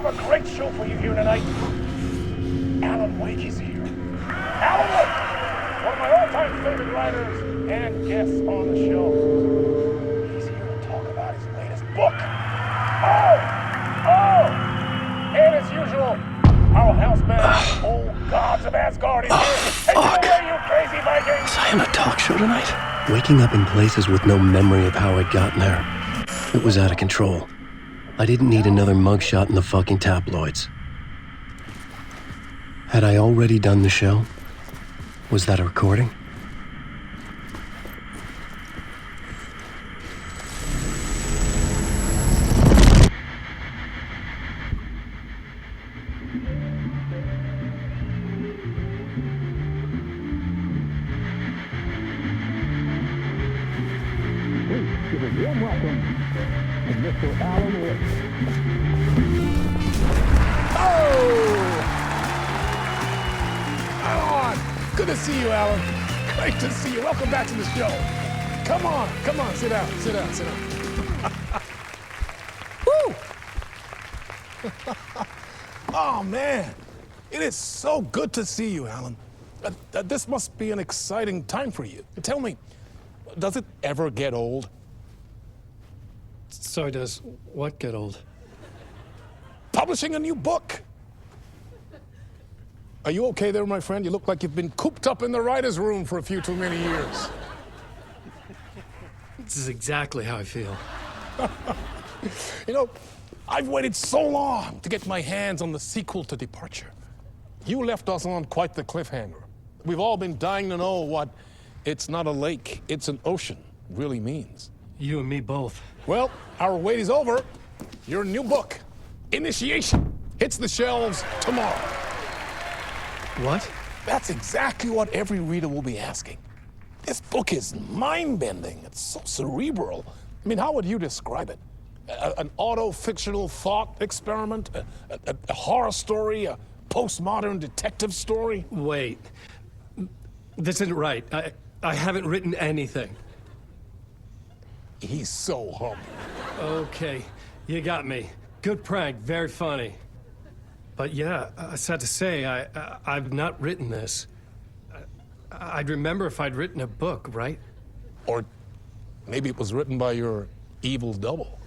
have a great show for you here tonight. Alan Wake is here. Alan Wake, one of my all-time favorite writers and guests on the show. He's here to talk about his latest book. And as usual, our house band, Old Gods of Asgard, is here. Take it away, you crazy Vikings! Was I on a talk show tonight? Waking up in places with no memory of how I'd gotten there. It was out of control. I didn't need another mugshot in the fucking tabloids. Had I already done the show? Was that a recording? Give a warm welcome to Mr. Alan Wake. Alan! Good to see you, Alan. Great to see you. Welcome back to the show. Come on, sit down. Woo! Oh, man. It is so good to see you, Alan. This must be an exciting time for you. Tell me, does it ever get old? So does what get old? Publishing a new book. Are you okay there, my friend? You look like you've been cooped up in the writer's room for a few too many years. This is exactly how I feel. You know, I've waited so long to get my hands on the sequel to Departure. You left us on quite the cliffhanger. We've all been dying to know what "it's not a lake, it's an ocean" really means. You and me both. Well, our wait is over. Your new book, Initiation, hits the shelves tomorrow. What? That's exactly what every reader will be asking. This book is mind-bending. It's so cerebral. I mean, how would you describe it? An auto-fictional thought experiment? A horror story? A postmodern detective story? Wait. This isn't right. I haven't written anything. He's so humble. Okay, you got me. Good prank, very funny. But yeah, sad to say, I've not written this. I'd remember if I'd written a book, right? Or maybe it was written by your evil double.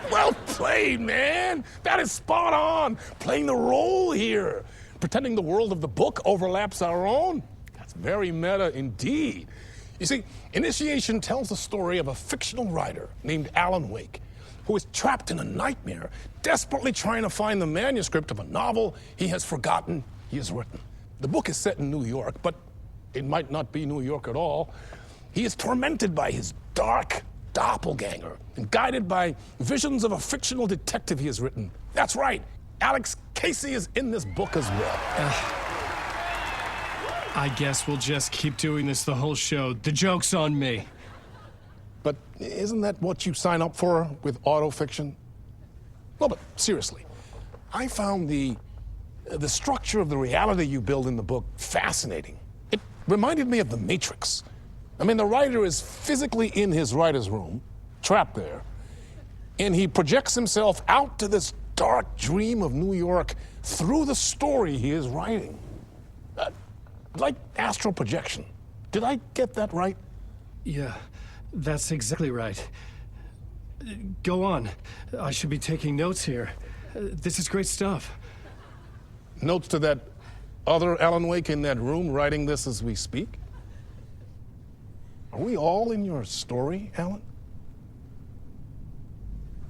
Well played, man! That is spot on! Playing the role here. Pretending the world of the book overlaps our own. That's very meta indeed. You see, Initiation tells the story of a fictional writer named Alan Wake, who is trapped in a nightmare, desperately trying to find the manuscript of a novel he has forgotten he has written. The book is set in New York, but it might not be New York at all. He is tormented by his dark doppelganger and guided by visions of a fictional detective he has written. That's right, Alex Casey is in this book as well. I guess we'll just keep doing this the whole show. The joke's on me. But isn't that what you sign up for with autofiction? No, but seriously, I found the structure of the reality you build in the book fascinating. It reminded me of The Matrix. I mean, the writer is physically in his writer's room, trapped there, and he projects himself out to this dark dream of New York through the story he is writing. Like astral projection. Did I get that right? Yeah, that's exactly right. Go on. I should be taking notes here. This is great stuff. Notes to that other Alan Wake in that room writing this as we speak? Are we all in your story, Alan?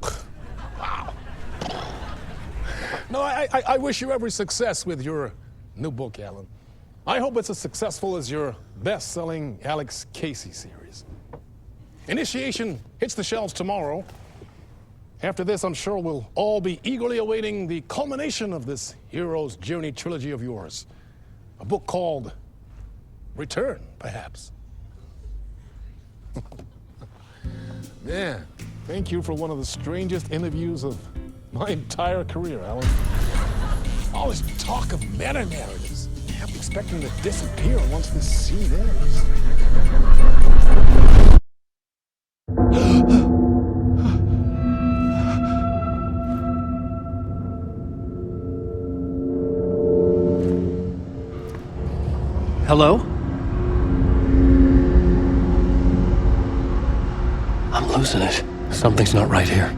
Wow. No, I wish you every success with your new book, Alan. I hope it's as successful as your best-selling Alex Casey series. Initiation hits the shelves tomorrow. After this, I'm sure we'll all be eagerly awaiting the culmination of this hero's journey trilogy of yours. A book called Return, perhaps. Man, thank you for one of the strangest interviews of my entire career, Alan. All this talk of meta-narratives. I'm expecting to disappear once this scene ends. Hello? I'm losing it. Something's not right here.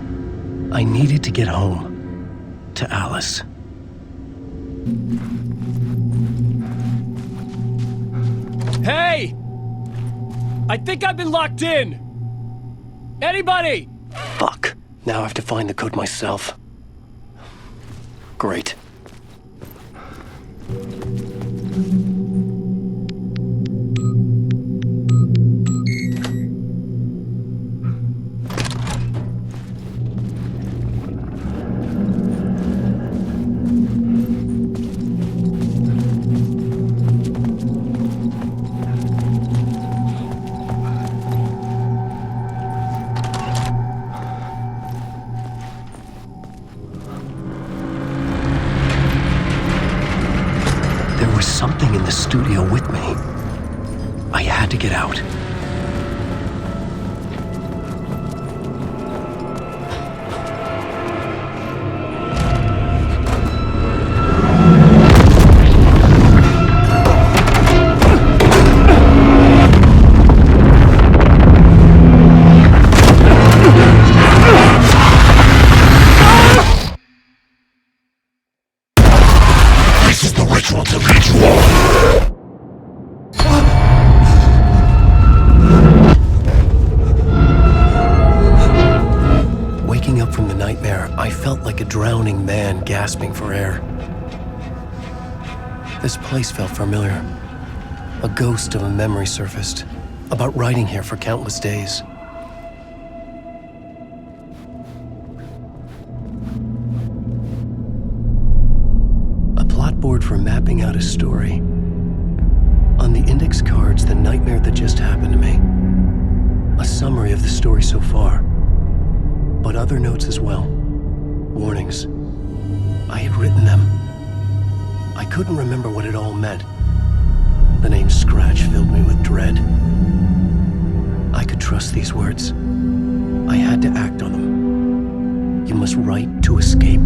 I needed to get home. To Alice. Hey! I think I've been locked in! Anybody? Fuck. Now I have to find the code myself. Great. Something in the studio with me. I had to get out. This is the ritual to ritual. Waking up from the nightmare, I felt like a drowning man gasping for air. This place felt familiar. A ghost of a memory surfaced, about writing here for countless days. A plot board for mapping out a story. On the index cards, the nightmare that just happened to me. A summary of the story so far. But other notes as well. Warnings. I had written them. I couldn't remember what it all meant. The name Scratch filled me with dread. I could trust these words. I had to act on them. You must write to escape.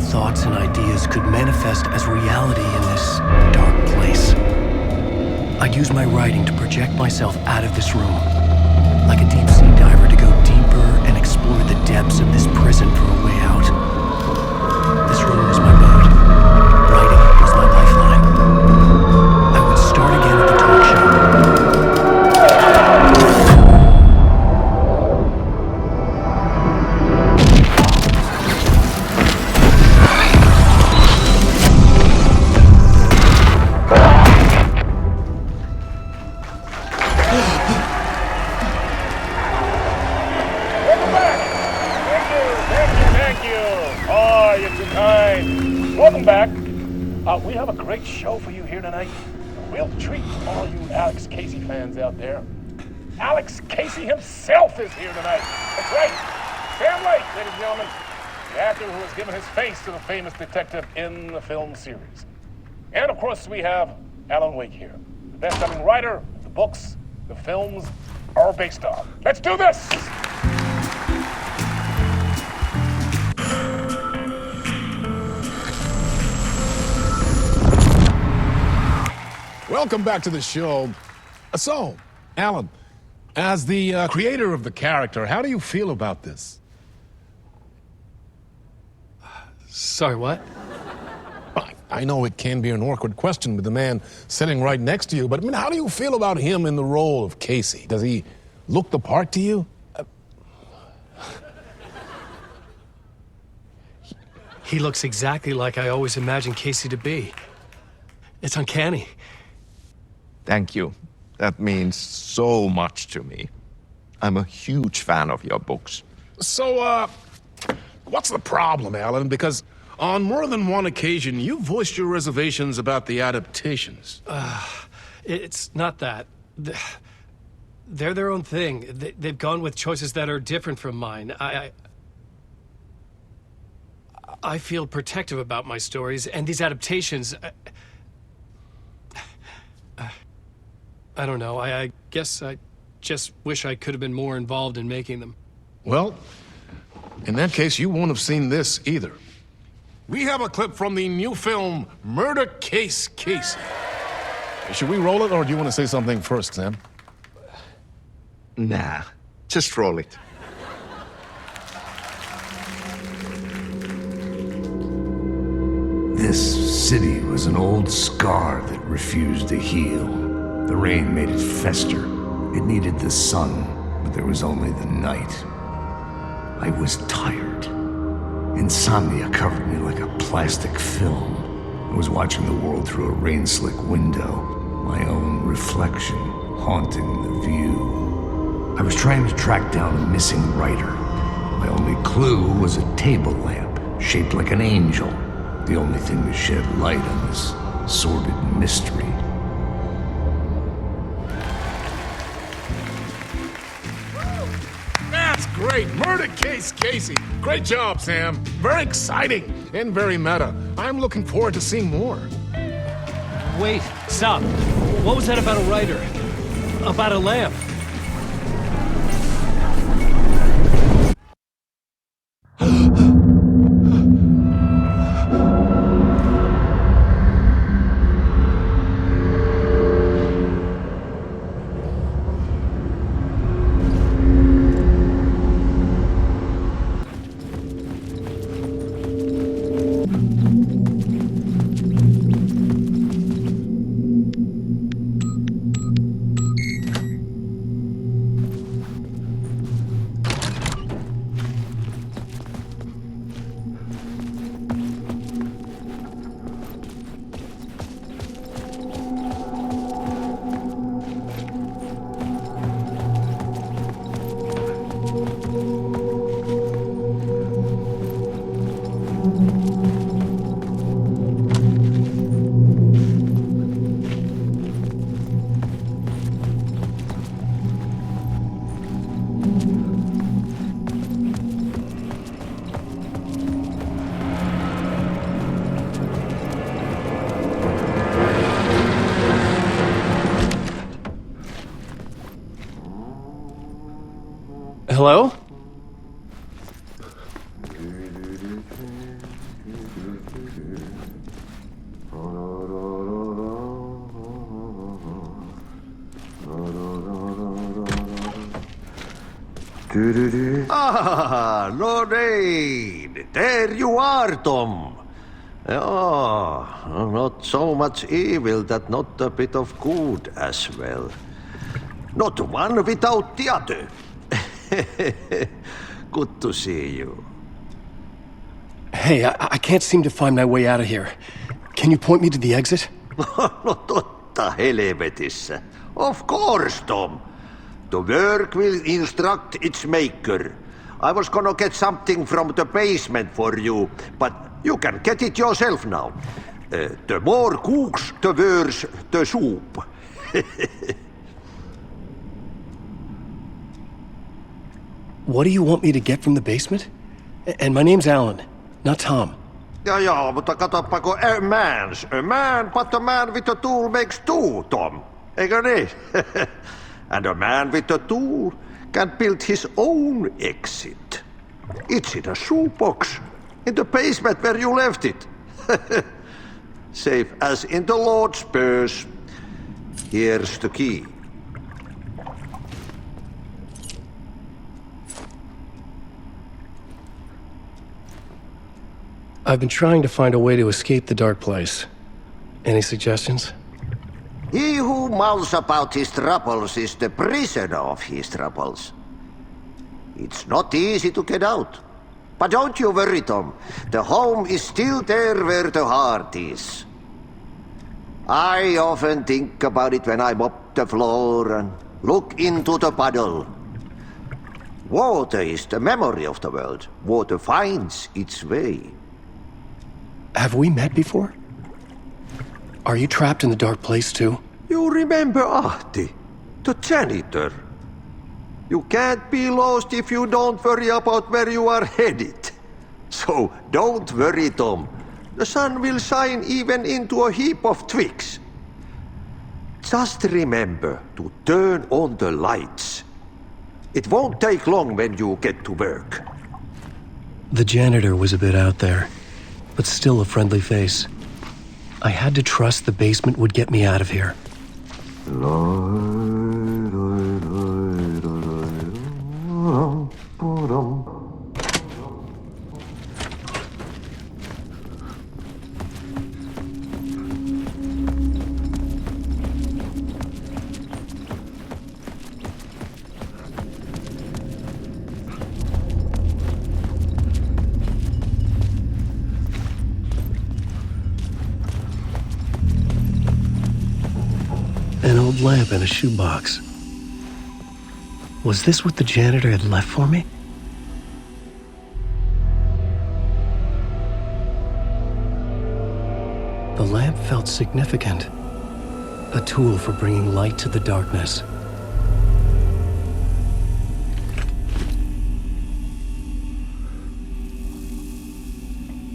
Thoughts and ideas could manifest as reality in this dark place. I'd use my writing to project myself out of this room, like a deep sea diver to go deeper and explore the depths of this prison for a way out. This room was my boat. Writing was my lifeline. I would start again at the talk show. Welcome back. We have a great show for you here tonight. A real treat for all you Alex Casey fans out there. Alex Casey himself is here tonight. That's right. Sam Lake, ladies and gentlemen. The actor who has given his face to the famous detective in the film series. And of course, we have Alan Wake here. The best-selling writer the books, the films are based on. Let's do this! Welcome back to the show. So, Alan, as the creator of the character, how do you feel about this? Sorry, what? I know it can be an awkward question with the man sitting right next to you, but I mean, how do you feel about him in the role of Casey? Does he look the part to you? He looks exactly like I always imagined Casey to be. It's uncanny. Thank you. That means so much to me. I'm a huge fan of your books. So, what's the problem, Alan? Because on more than one occasion, you voiced your reservations about the adaptations. It's not that. They're their own thing. They've gone with choices that are different from mine. I feel protective about my stories, and these adaptations... I don't know. I guess I just wish I could have been more involved in making them. Well, in that case, you won't have seen this either. We have a clip from the new film, Murder Case Casey. Should we roll it, or do you want to say something first, Sam? Nah, just roll it. This city was an old scar that refused to heal. The rain made it fester. It needed the sun, but there was only the night. I was tired. Insomnia covered me like a plastic film. I was watching the world through a rain-slick window, my own reflection haunting the view. I was trying to track down a missing writer. My only clue was a table lamp, shaped like an angel. The only thing to shed light on this sordid mystery. That's great! Murder Case Casey! Great job, Sam. Very exciting and very meta. I'm looking forward to seeing more. Wait, stop. What was that about a writer? About a lamp? Hello? Ah, Lorraine! There you are, Tom. Oh, not so much evil that not a bit of good as well. Not one without the other. Good to see you. Hey, I can't seem to find my way out of here. Can you point me to the exit? No totta helvetissä. Of course, Tom. The work will instruct its maker. I was gonna get something from the basement for you, but you can get it yourself now. The more cooks, the worse the soup. What do you want me to get from the basement? And my name's Alan, not Tom. Ja, mutta katsopako a man, but a man with a tool makes two, Tom. Eikö niin? And a man with a tool can build his own exit. It's in a shoebox, in the basement where you left it. Safe as in the Lord's purse. Here's the key. I've been trying to find a way to escape the dark place. Any suggestions? He who mouths about his troubles is the prisoner of his troubles. It's not easy to get out. But don't you worry, Tom. The home is still there where the heart is. I often think about it when I mop the floor and look into the puddle. Water is the memory of the world. Water finds its way. Have we met before? Are you trapped in the dark place too? You remember Ahti, the janitor? You can't be lost if you don't worry about where you are headed. So don't worry, Tom. The sun will shine even into a heap of twigs. Just remember to turn on the lights. It won't take long when you get to work. The janitor was a bit out there, but still a friendly face. I had to trust the basement would get me out of here. An old lamp in a shoebox. Was this what the janitor had left for me? The lamp felt significant. A tool for bringing light to the darkness.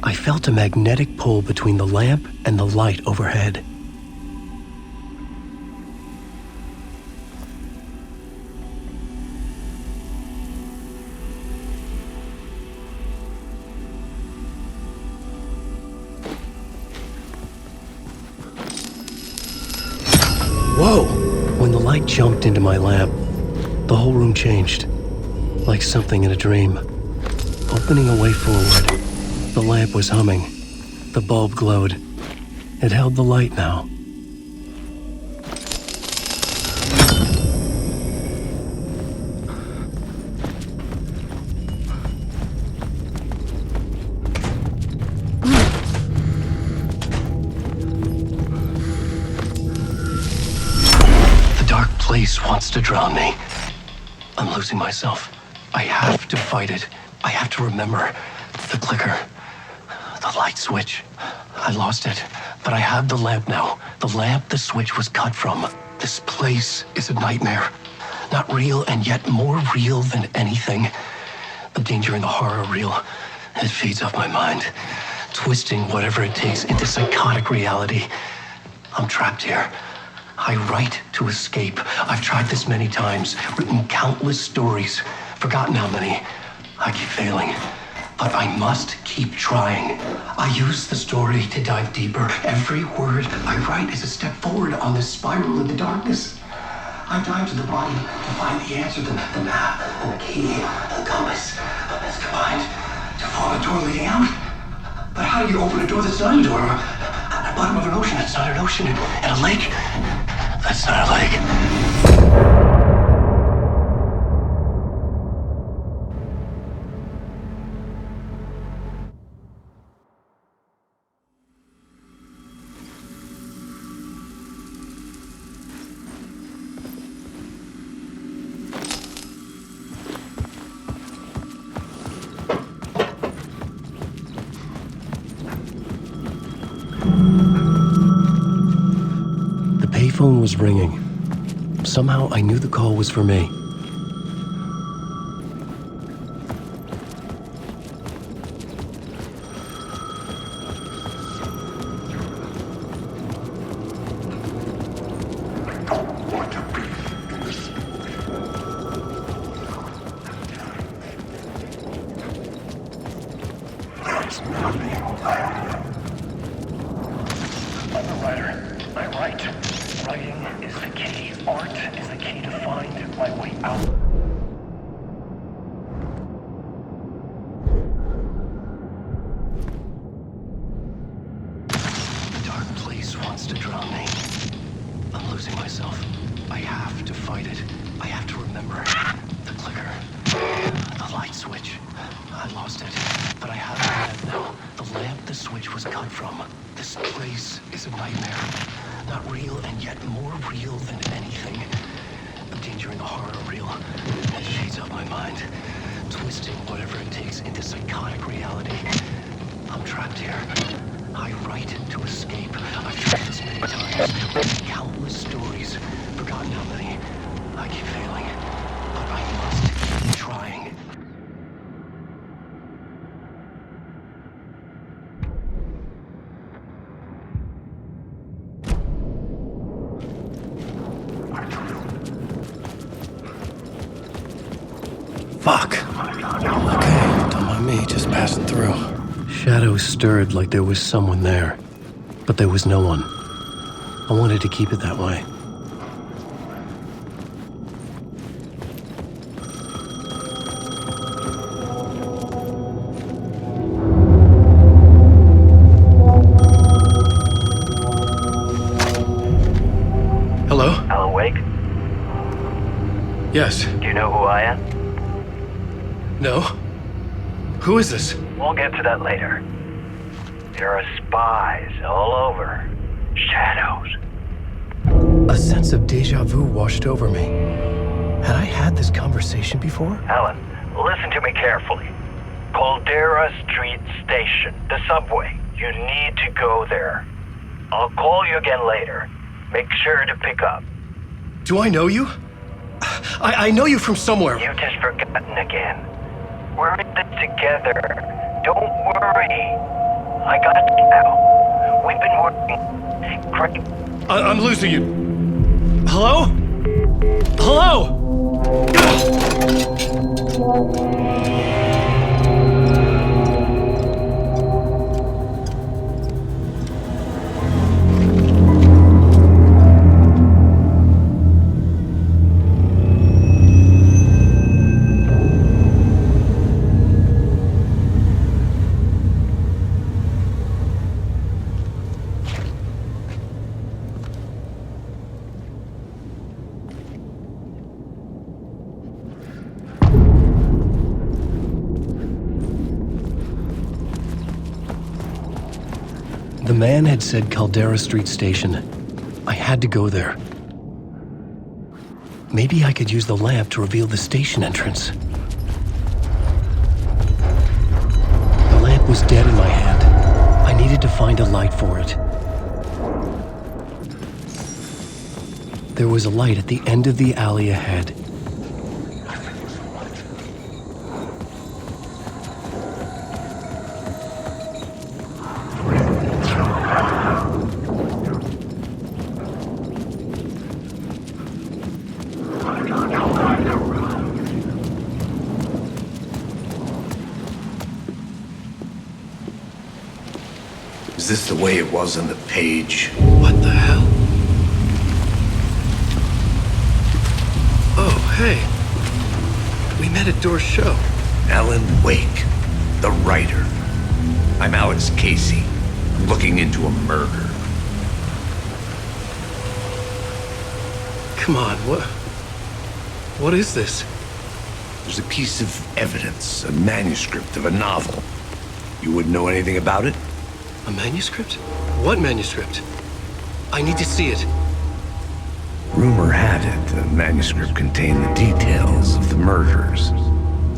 I felt a magnetic pull between the lamp and the light overhead. Whoa! When the light jumped into my lamp, the whole room changed, like something in a dream. Opening a way forward, the lamp was humming. The bulb glowed. It held the light now. Place wants to drown me. I'm losing myself. I have to fight it. I have to remember. The clicker. The light switch. I lost it. But I have the lamp now. The lamp the switch was cut from. This place is a nightmare. Not real and yet more real than anything. The danger and the horror real. It feeds off my mind. Twisting whatever it takes into psychotic reality. I'm trapped here. I write to escape. I've tried this many times, written countless stories, forgotten how many. I keep failing, but I must keep trying. I use the story to dive deeper. Every word I write is a step forward on this spiral in the darkness. I dive to the bottom to find the answer, the map, and the key, and the compass. It's combined to form a door leading out. But how do you open a door that's not a door? At the bottom of an ocean, it's not an ocean. And a lake, that's not a lake. The payphone was ringing. Somehow I knew the call was for me. Countless stories, forgotten how many. I keep failing, but I must Fuck. Okay, don't mind me, just passing through. Shadows stirred like there was someone there, but there was no one. I wanted to keep it that way. Hello? Alan Wake? Yes. Do you know who I am? No? Who is this? We'll get to that later. There are spies all over. Shadows. A sense of deja vu washed over me. Had I had this conversation before? Alan, listen to me carefully. Caldera Street Station, the subway. You need to go there. I'll call you again later. Make sure to pick up. Do I know you? I know you from somewhere. You've just forgotten again. We're in this together. Don't worry. I got you now. We've been working great. I'm losing you. Hello? Hello? The man had said Caldera Street Station. I had to go there. Maybe I could use the lamp to reveal the station entrance. The lamp was dead in my hand. I needed to find a light for it. There was a light at the end of the alley ahead. Is this the way it was on the page? What the hell? Oh, hey. We met at Door's show. Alan Wake, the writer. I'm Alex Casey. I'm looking into a murder. Come on, what is this? There's a piece of evidence, a manuscript of a novel. You wouldn't know anything about it? A manuscript? What manuscript? I need to see it. Rumor had it the manuscript contained the details of the murders.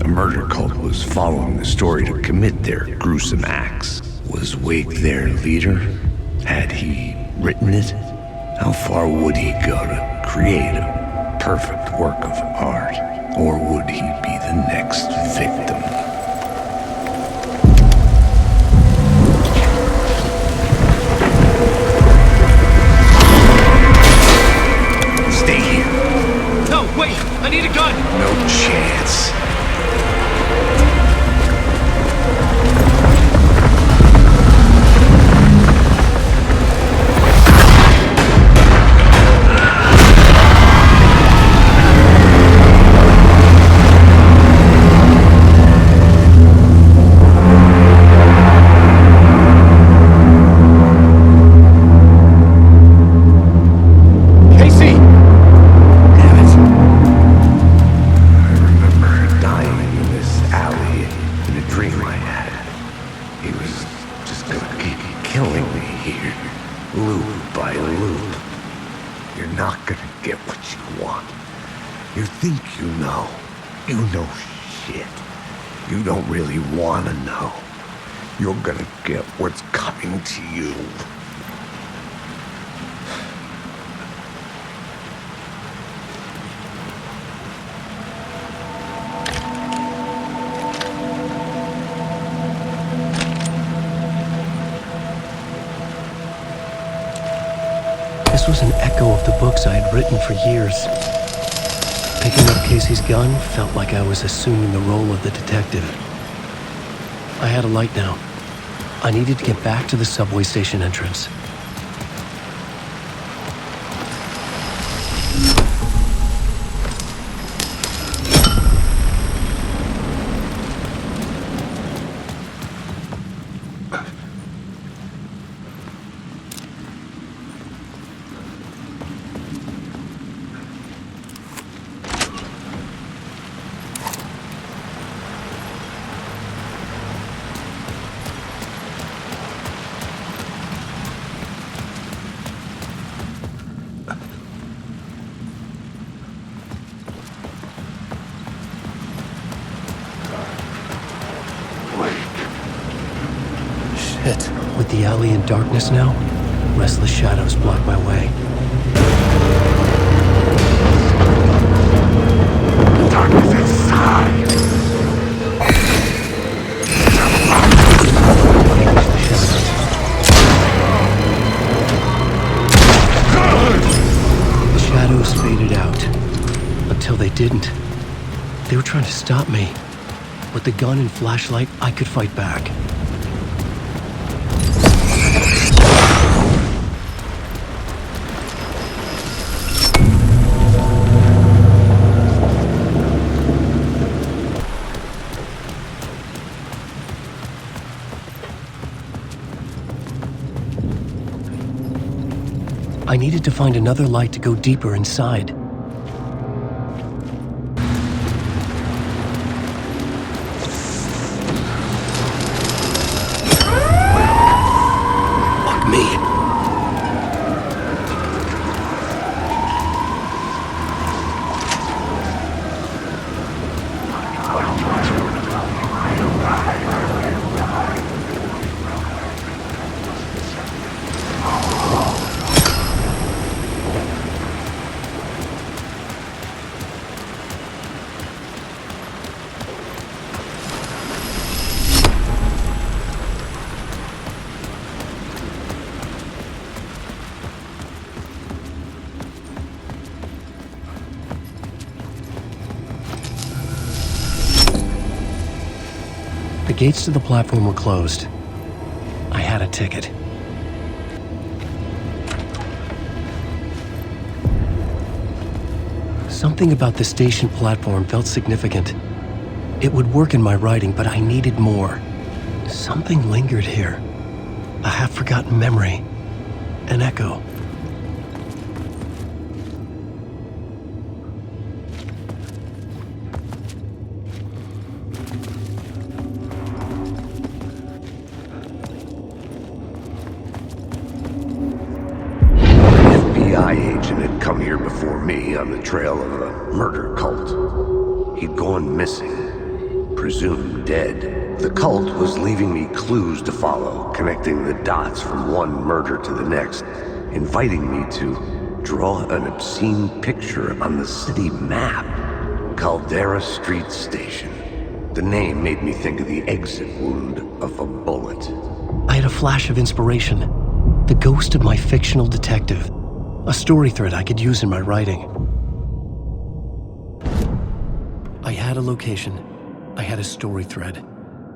A murder cult was following the story to commit their gruesome acts. Was Wake their leader? Had he written it? How far would he go to create a perfect work of art? Or would he be the next victim? Stay here. No, wait! I need a gun! No chance. You don't really want to know. You're gonna get what's coming to you. This was an echo of the books I had written for years. Picking up Casey's gun felt like I was assuming the role of the detective. I had a light now. I needed to get back to the subway station entrance. With the alley in darkness now, restless shadows block my way. Darkness inside! The shadows faded out. Until they didn't. They were trying to stop me. With the gun and flashlight, I could fight back. I needed to find another light to go deeper inside. Fuck me. The gates to the platform were closed. I had a ticket. Something about the station platform felt significant. It would work in my writing, but I needed more. Something lingered here. A half-forgotten memory. An echo. Come here before me on the trail of a murder cult. He'd gone missing, presumed dead. The cult was leaving me clues to follow, connecting the dots from one murder to the next, inviting me to draw an obscene picture on the city map. Caldera Street Station. The name made me think of the exit wound of a bullet. I had a flash of inspiration. The ghost of my fictional detective. A story thread I could use in my writing. I had a location. I had a story thread.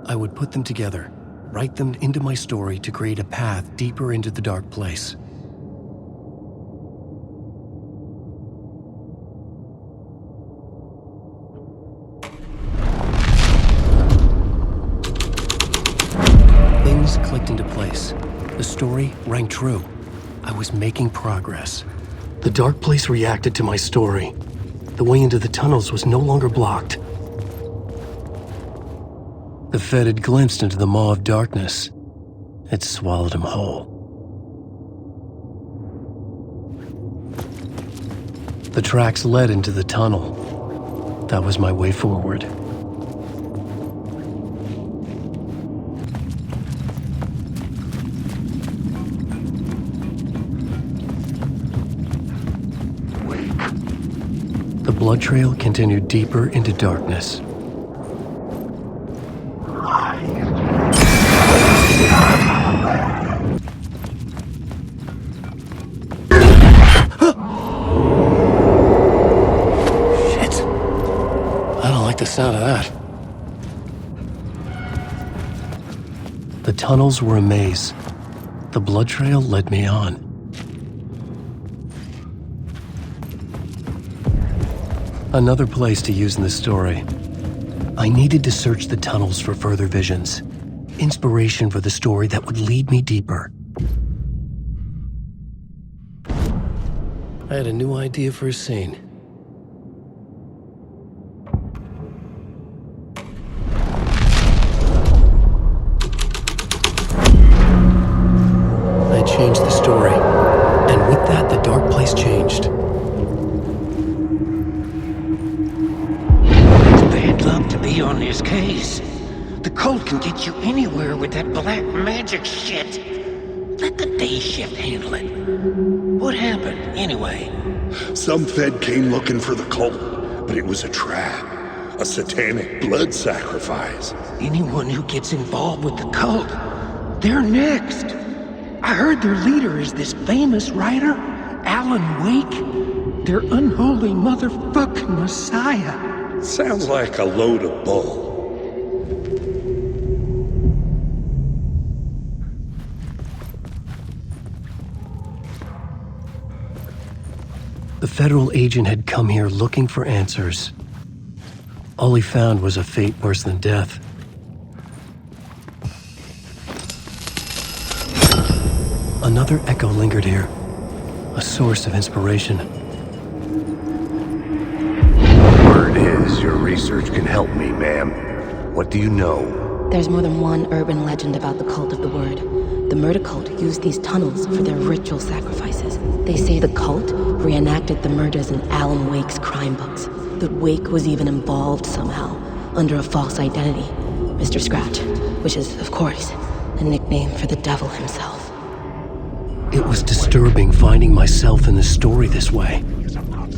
I would put them together, write them into my story to create a path deeper into the dark place. Things clicked into place. The story rang true. I was making progress. The dark place reacted to my story. The way into the tunnels was no longer blocked. The Fed had glimpsed into the maw of darkness. It swallowed him whole. The tracks led into the tunnel. That was my way forward. The blood trail continued deeper into darkness. Shit. sound of that. The tunnels were a maze. The blood trail led me on. Another place to use in the story. I needed to search the tunnels for further visions. Inspiration for the story that would lead me deeper. I had a new idea for a scene. I changed the story, and with that, the dark place changed. It's bad luck to be on this case. The cult can get you anywhere with that black magic shit. Let the day shift handle it. What happened, anyway? Some Fed came looking for the cult, but it was a trap. A satanic blood sacrifice. Anyone who gets involved with the cult, they're next. I heard their leader is this famous writer, Alan Wake. Their unholy motherfucking messiah. Sounds like a load of bull. The federal agent had come here looking for answers. All he found was a fate worse than death. Another echo lingered here, a source of inspiration. Word is your research can help me, ma'am. What do you know? There's more than one urban legend about the cult of the Word. The murder cult used these tunnels for their ritual sacrifices. They say the cult reenacted the murders in Alan Wake's crime books. That Wake was even involved somehow, under a false identity, Mr. Scratch, which is, of course, a nickname for the devil himself. It was disturbing finding myself in the story this way.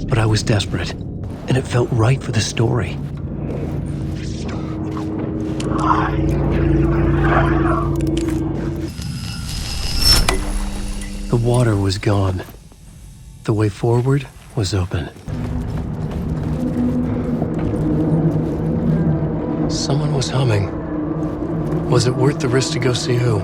But I was desperate, and it felt right for the story. The water was gone. The way forward was open. Someone was humming. Was it worth the risk to go see who?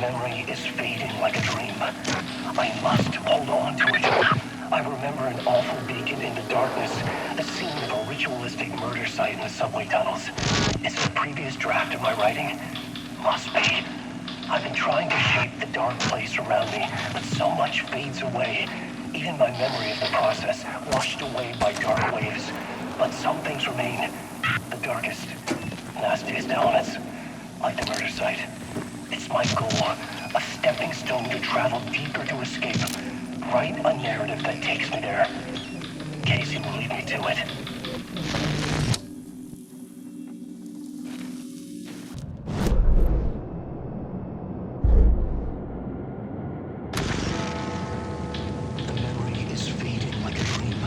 Memory is fading like a dream. I must hold on to it. I remember an awful beacon in the darkness, the scene of a ritualistic murder site in the subway tunnels. Is it a previous draft of my writing? Must be. I've been trying to shape the dark place around me, but so much fades away. Even my memory of the process, washed away by dark waves. But some things remain. The darkest, nastiest elements, like the murder site. It's my goal, a stepping stone to travel deeper to escape. Write a narrative that takes me there. Casey will lead me to it. The memory is fading like a dream.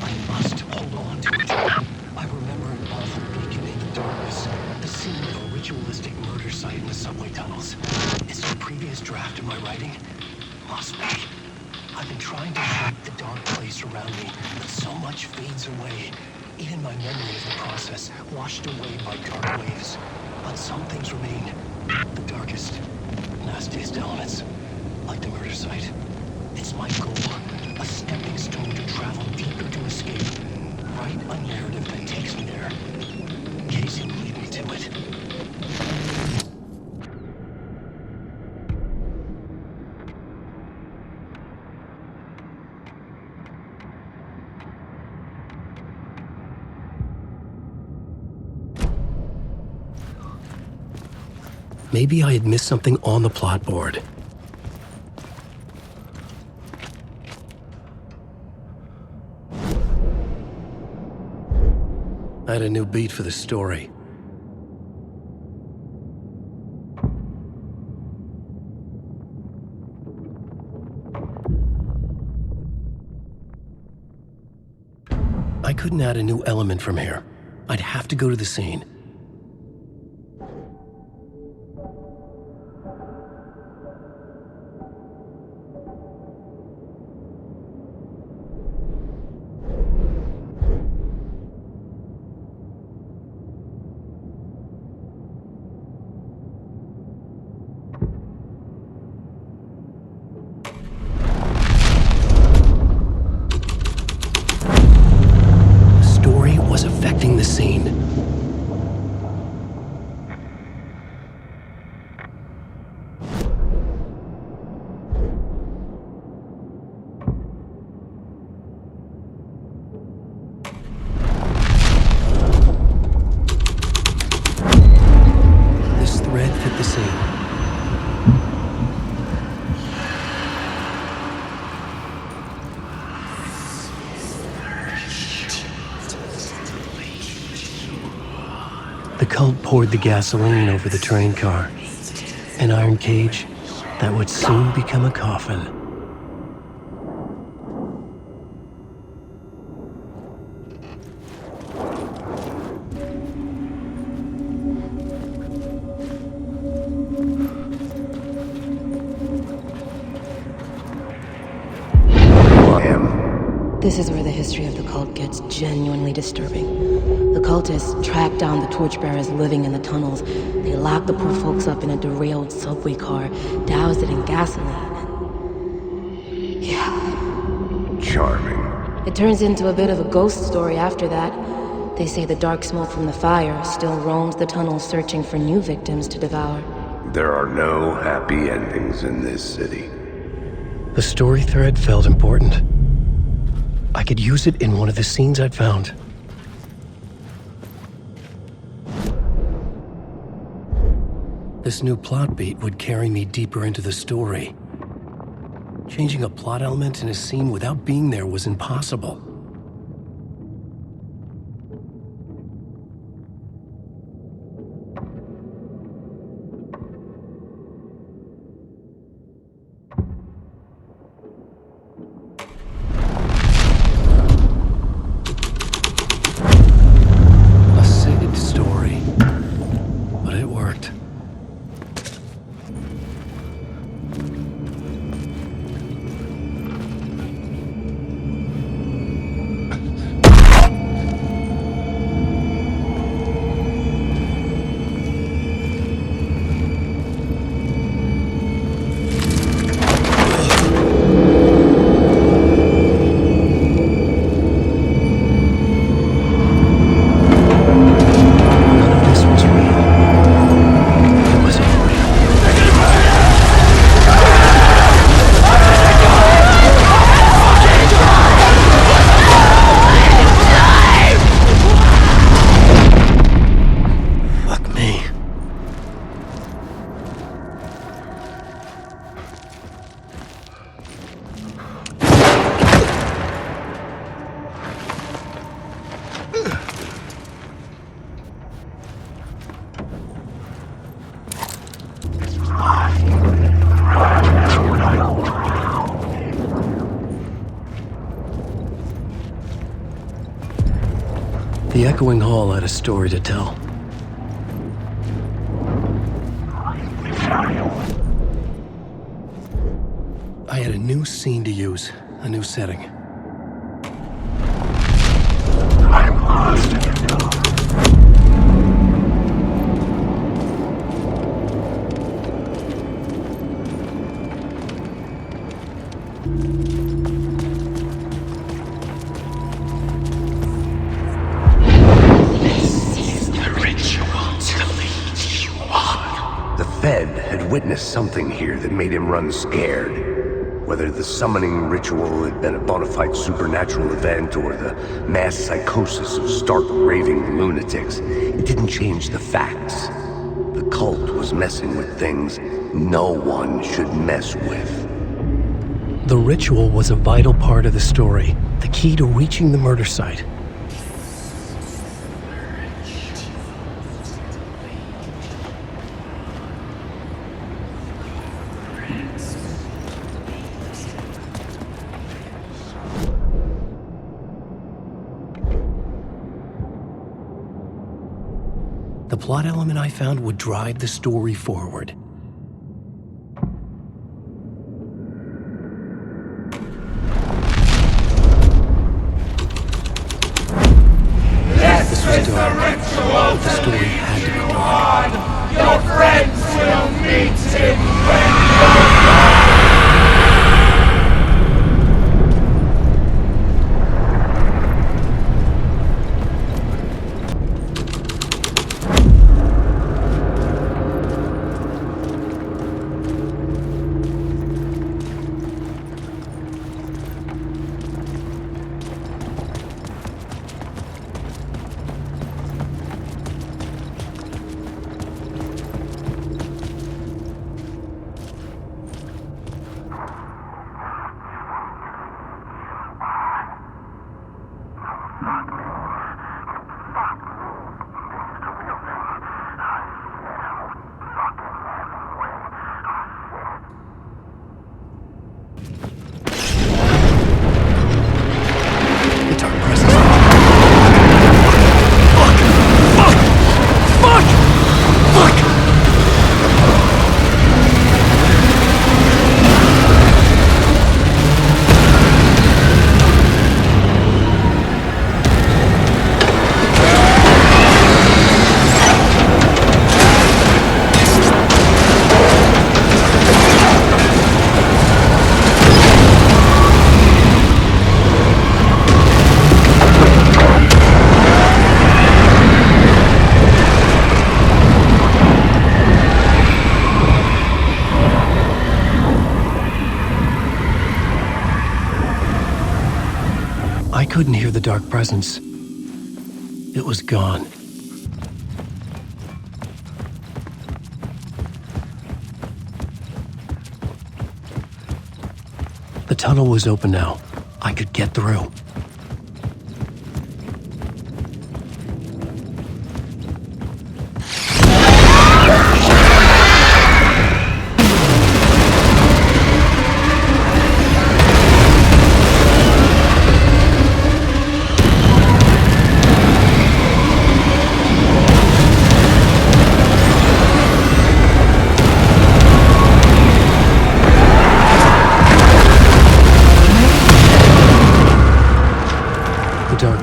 I must hold on to it. I remember an awful beacon in the darkness, the scene of a ritualistic murder site in the subway tunnels. Is it a previous draft of my writing? Must be. I've been trying to shape the dark place around me, but so much fades away. Even my memory of the process, washed away by dark waves. But some things remain. The darkest, nastiest elements, like the murder site. It's my goal, a stepping stone to travel deeper to escape. Write a narrative that takes me there. Casey will lead me to it. Maybe I had missed something on the plot board. I had a new beat for the story. I couldn't add a new element from here. I'd have to go to the scene. Affecting the scene. This thread fit the scene. The cult poured the gasoline over the train car, an iron cage that would soon become a coffin. This is where the history of the cult gets genuinely disturbing. The cultists tracked down the torchbearers living in the tunnels. They locked the poor folks up in a derailed subway car, doused it in gasoline, and... yeah. Charming. It turns into a bit of a ghost story after that. They say the dark smoke from the fire still roams the tunnels searching for new victims to devour. There are no happy endings in this city. The story thread felt important. I could use it in one of the scenes I'd found. This new plot beat would carry me deeper into the story. Changing a plot element in a scene without being there was impossible. The echoing hall had a story to tell. I had a new scene to use, a new setting. I'm lost. Witnessed something here that made him run scared. Whether the summoning ritual had been a bona fide supernatural event or the mass psychosis of stark raving lunatics, it didn't change the facts. The The cult was messing with things no one should mess with. The ritual was a vital part of the story, the key to reaching the murder site. The plot element I found would drive the story forward. This was dark. The story had to be dark. Your friends will meet him when you're gone. I couldn't hear the dark presence. It was gone. The tunnel was open now. I could get through.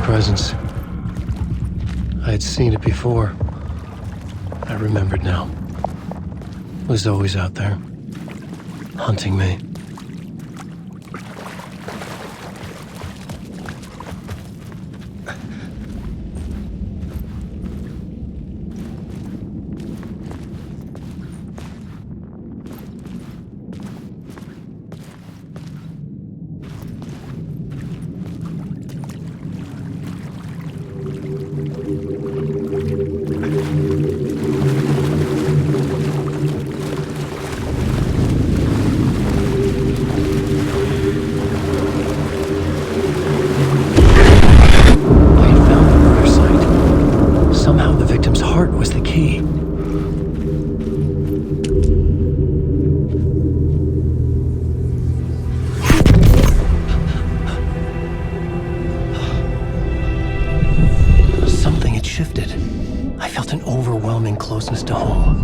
Presence. I had seen it before. I remembered now. It was always out there, hunting me. Closeness to home.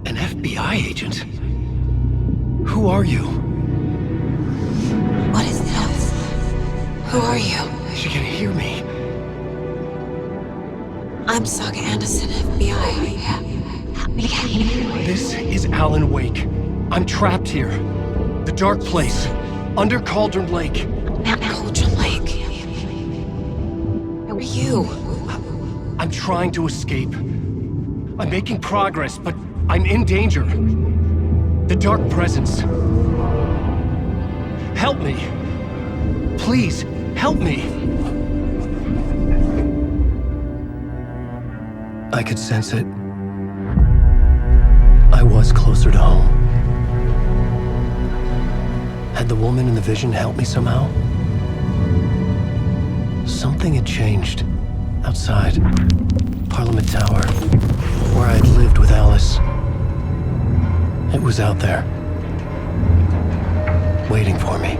An FBI agent? Who are you? What is this? Who are you? She can hear me. I'm Saga Anderson, FBI. This is Alan Wake. I'm trapped here. The dark place. Under Cauldron Lake. Cauldron Lake? Who are you? I'm trying to escape. I'm making progress, but I'm in danger. The dark presence. Help me. Please, help me. I could sense it. I was closer to home. Had the woman in the vision helped me somehow? Something had changed. Outside. Parliament Tower. Where I'd lived with Alice. It was out there. Waiting for me.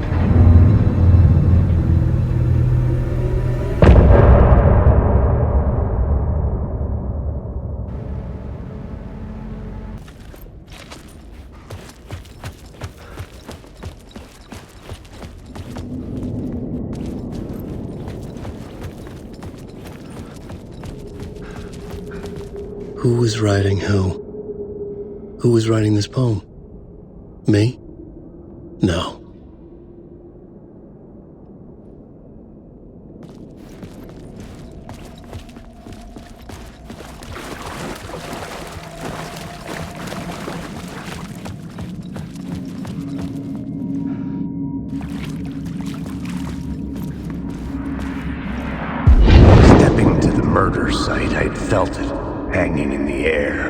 Who was writing who? Who was writing this poem? Me? No. Stepping to the murder site, I'd felt it, hanging in the air.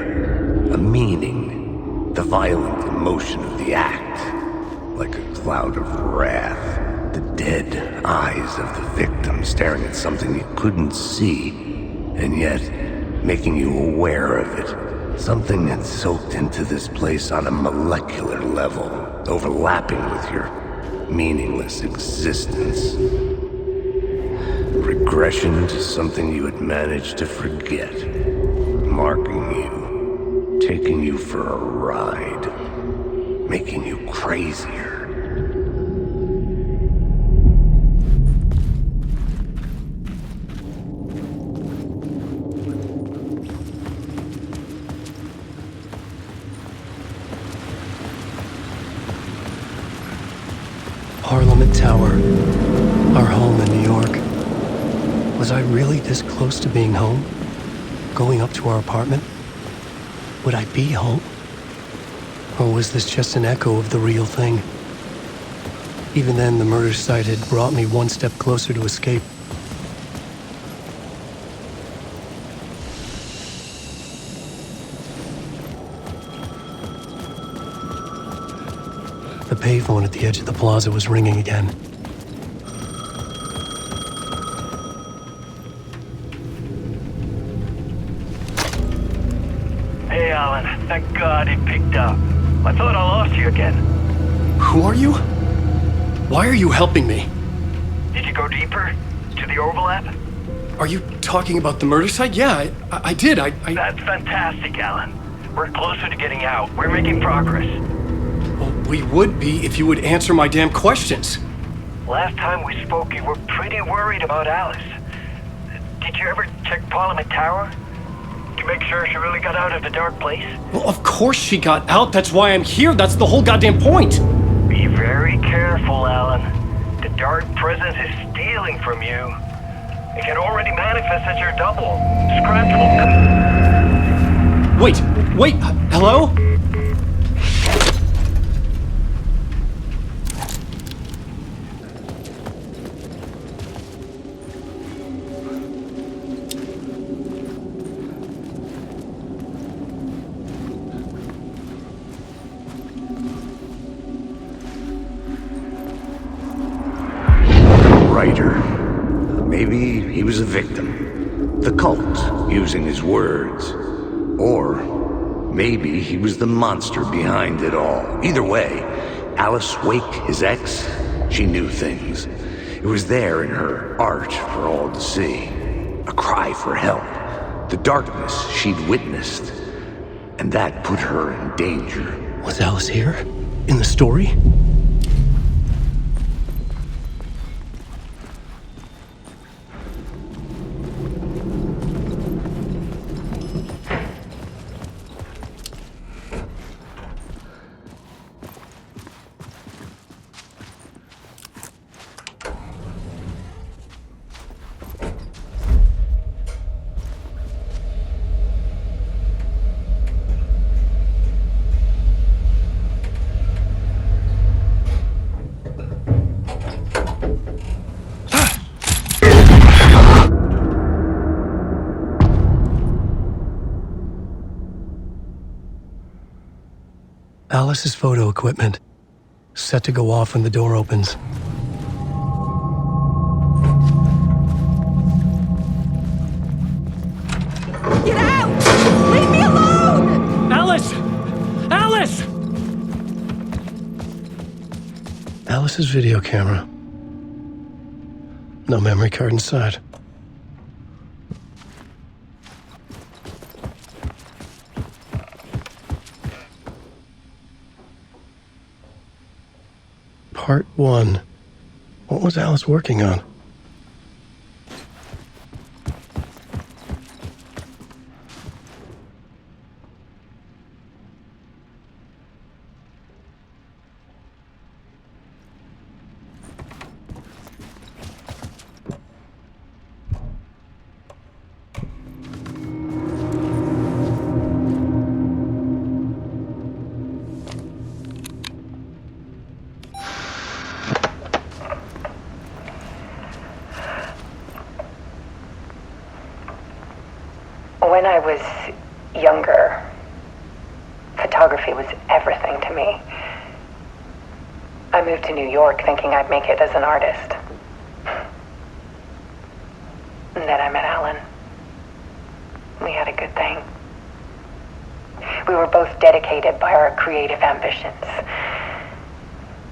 A meaning, the violent emotion of the act, like a cloud of wrath. The dead eyes of the victim staring at something you couldn't see, and yet making you aware of it. Something that soaked into this place on a molecular level, overlapping with your meaningless existence. Regression to something you had managed to forget. Marking you, taking you for a ride, making you crazier. Parliament Tower, our home in New York. Was I really this close to being home? Going up to our apartment? Would I be home? Or was this just an echo of the real thing? Even then, the murder site had brought me one step closer to escape. The payphone at the edge of the plaza was ringing again. Hey, Alan. Thank God it picked up. I thought I lost you again. Who are you? Why are you helping me? Did you go deeper? To the overlap? Are you talking about the murder site? Yeah, I did. That's fantastic, Alan. We're closer to getting out. We're making progress. Well, we would be if you would answer my damn questions. Last time we spoke, you were pretty worried about Alice. Did you ever check Parliament Tower? To make sure she really got out of the dark place? Well, of course she got out. That's why I'm here. That's the whole goddamn point. Be very careful, Alan. The dark presence is stealing from you. It can already manifest as your double. Scratch will... Wait, hello? Writer. Maybe he was a victim. The cult, using his words. Or maybe he was the monster behind it all. Either way, Alice Wake, his ex, she knew things. It was there in her art for all to see. A cry for help. The darkness she'd witnessed. And that put her in danger. Was Alice here? In the story? Alice's photo equipment, set to go off when the door opens. Get out! Leave me alone! Alice! Alice! Alice's video camera. No memory card inside. Part 1. What was Alice working on? When I was younger, photography was everything to me. I moved to New York thinking I'd make it as an artist. And then I met Alan. We had a good thing. We were both dedicated by our creative ambitions.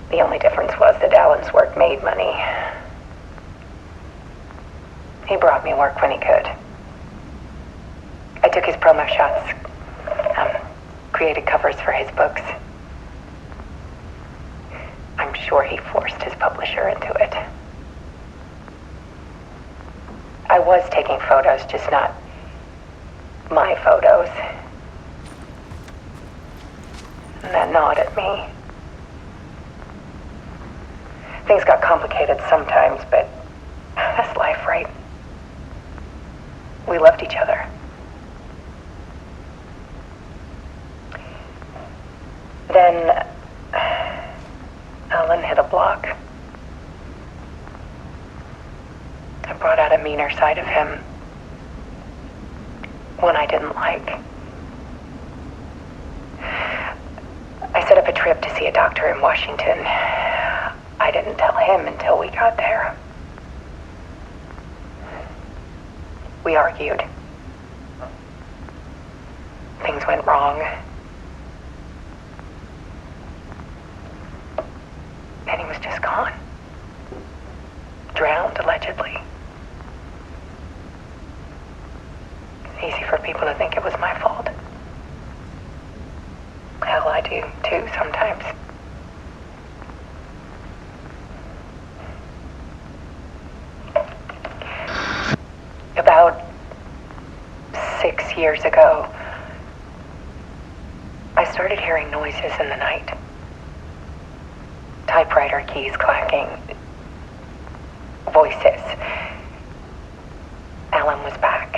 The only difference was that Alan's work made money. He brought me work when he could. I took his promo shots, created covers for his books. I'm sure he forced his publisher into it. I was taking photos, just not my photos. And that gnawed at me. Things got complicated sometimes, but that's life, right? We loved each other. Then Alan hit a block. I brought out a meaner side of him, one I didn't like. I set up a trip to see a doctor in Washington. I didn't tell him until we got there. We argued. Things went wrong. And he was just gone. Drowned, allegedly. It's easy for people to think it was my fault. Hell, I do, too, sometimes. About 6 years ago, I started hearing noises in the night. Typewriter keys clacking. Voices. Alan was back.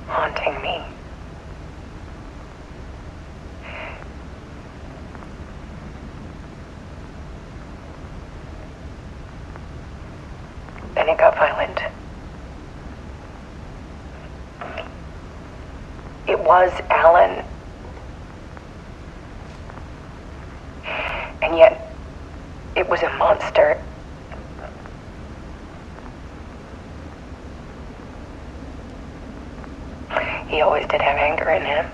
Haunting me. Then it got violent. It was Alan. And yet, it was a monster. He always did have anger in him.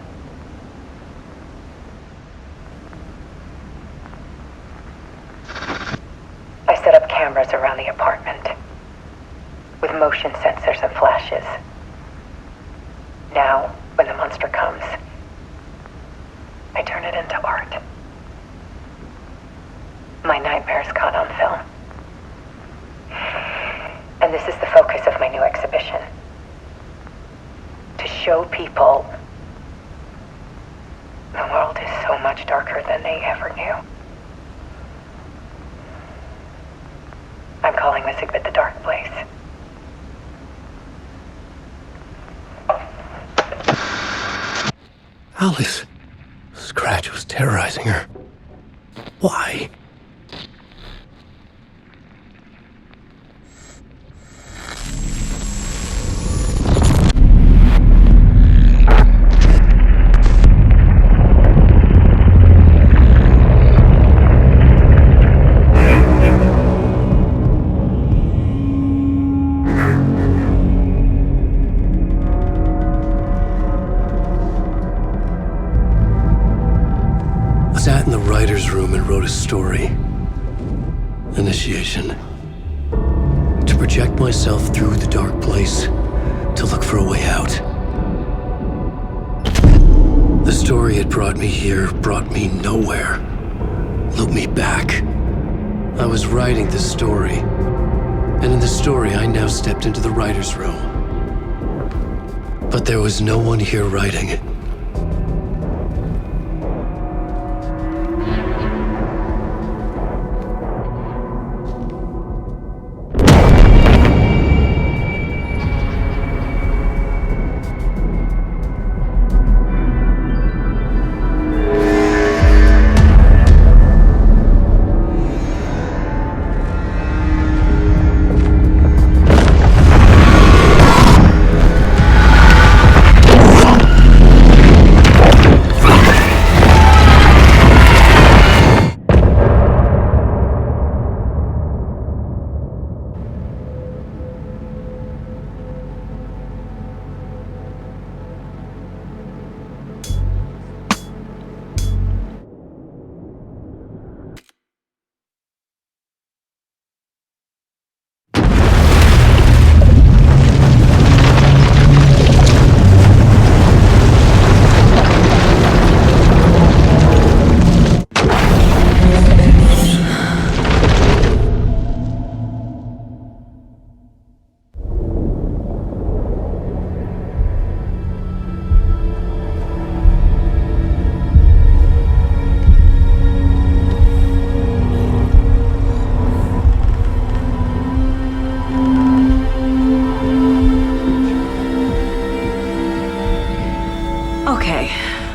I set up cameras around the apartment with motion sensors and flashes. Now, when the monster comes, I turn it into art. My nightmares caught on film. And this is the focus of my new exhibition. To show people the world is so much darker than they ever knew. I'm calling this exhibit The Dark Place. Alice. Scratch was terrorizing her. Why? story. Initiation. To project myself through the dark place, to look for a way out. The story had brought me here, brought me nowhere. Looped me back. I was writing the story. And in the story, I now stepped into the writer's room. But there was no one here writing it.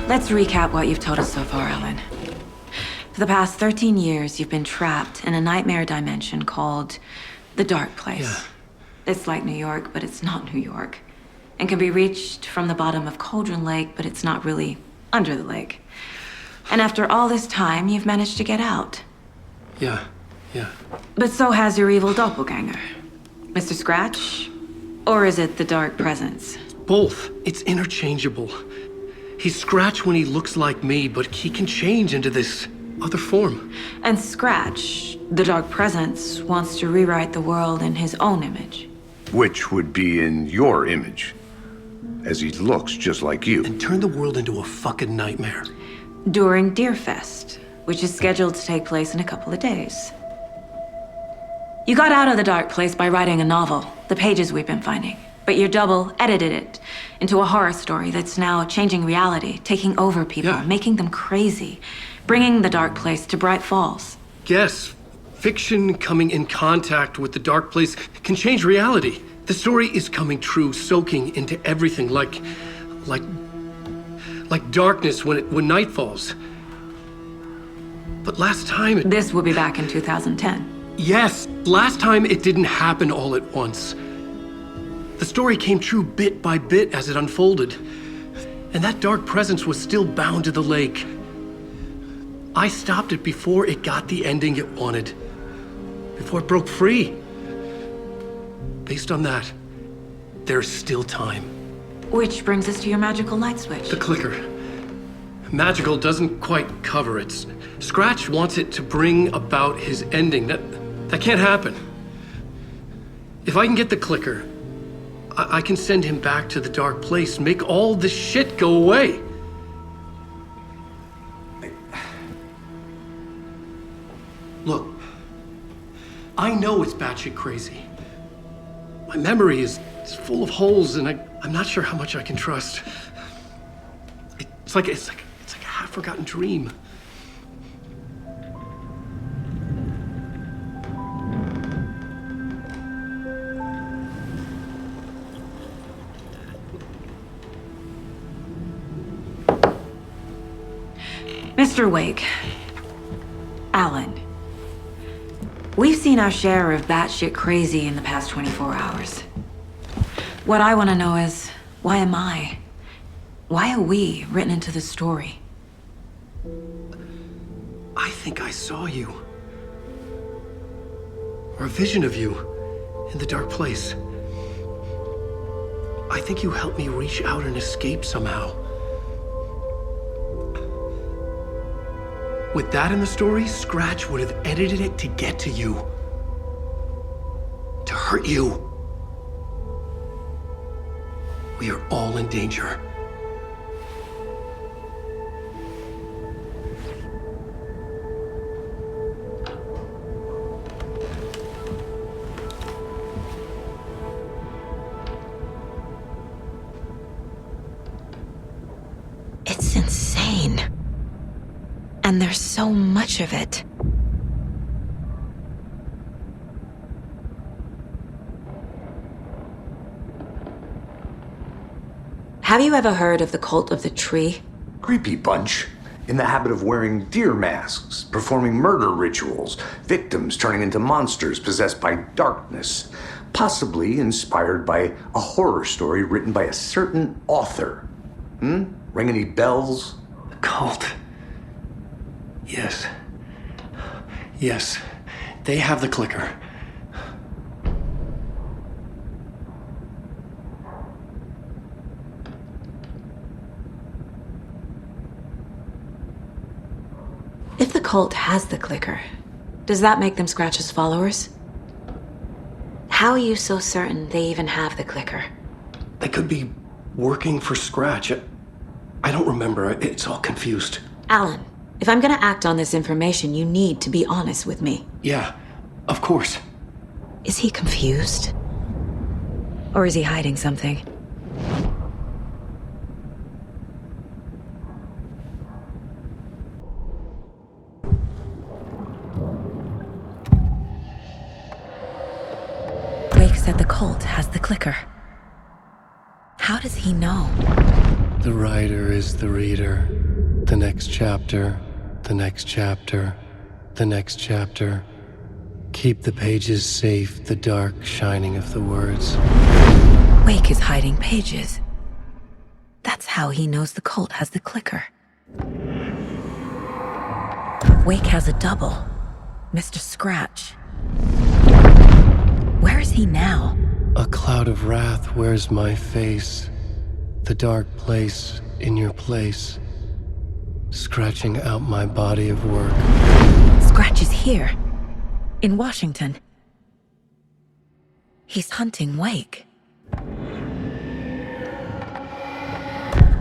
Let's recap what you've told us so far, Alan. For the past 13 years, you've been trapped in a nightmare dimension called the Dark Place. Yeah. It's like New York, but it's not New York. And can be reached from the bottom of Cauldron Lake, but it's not really under the lake. And after all this time, you've managed to get out. Yeah. But so has your evil doppelganger. Mr. Scratch? Or is it the Dark Presence? Both. It's interchangeable. He's Scratch when he looks like me, but he can change into this other form. And Scratch, the Dark Presence, wants to rewrite the world in his own image. Which would be in your image, as he looks just like you. And turn the world into a fucking nightmare. During Deerfest, which is scheduled to take place in a couple of days. You got out of the Dark Place by writing a novel, the pages we've been finding. But your double edited it into a horror story that's now changing reality, taking over people, making them crazy, bringing the Dark Place to Bright Falls. Yes, fiction coming in contact with the Dark Place can change reality. The story is coming true, soaking into everything like darkness when night falls. But last time This will be back in 2010. Yes, last time it didn't happen all at once. The story came true bit by bit as it unfolded. And that dark presence was still bound to the lake. I stopped it before it got the ending it wanted. Before it broke free. Based on that, there's still time. Which brings us to your magical light switch. The clicker. Magical doesn't quite cover it. Scratch wants it to bring about his ending. That can't happen. If I can get the clicker, I can send him back to the Dark Place, make all this shit go away. Look, I know it's batshit crazy. My memory is full of holes, and I'm not sure how much I can trust. It's like a half-forgotten dream. Mr. Wake, Alan, we've seen our share of batshit crazy in the past 24 hours. What I want to know is, why am I? Why are we written into the story? I think I saw you. Or a vision of you in the Dark Place. I think you helped me reach out and escape somehow. With that in the story, Scratch would have edited it to get to you. To hurt you. We are all in danger. It's insane. And there's so much of it. Have you ever heard of the cult of the tree? Creepy bunch. In the habit of wearing deer masks, performing murder rituals, victims turning into monsters possessed by darkness, possibly inspired by a horror story written by a certain author. Ring any bells? The cult. Yes. Yes. They have the clicker. If the cult has the clicker, does that make them Scratch's followers? How are you so certain they even have the clicker? They could be working for Scratch. I don't remember. It's all confused. Alan, if I'm gonna act on this information, you need to be honest with me. Yeah, of course. Is he confused? Or is he hiding something? Wake said the cult has the clicker. How does he know? The writer is the reader. The next chapter, the next chapter, the next chapter. Keep the pages safe, the dark shining of the words. Wake is hiding pages. That's how he knows the cult has the clicker. Wake has a double. Mr. Scratch. Where is he now? A cloud of wrath wears my face. The dark place in your place. Scratching out my body of work. Scratch is here. In Washington. He's hunting Wake.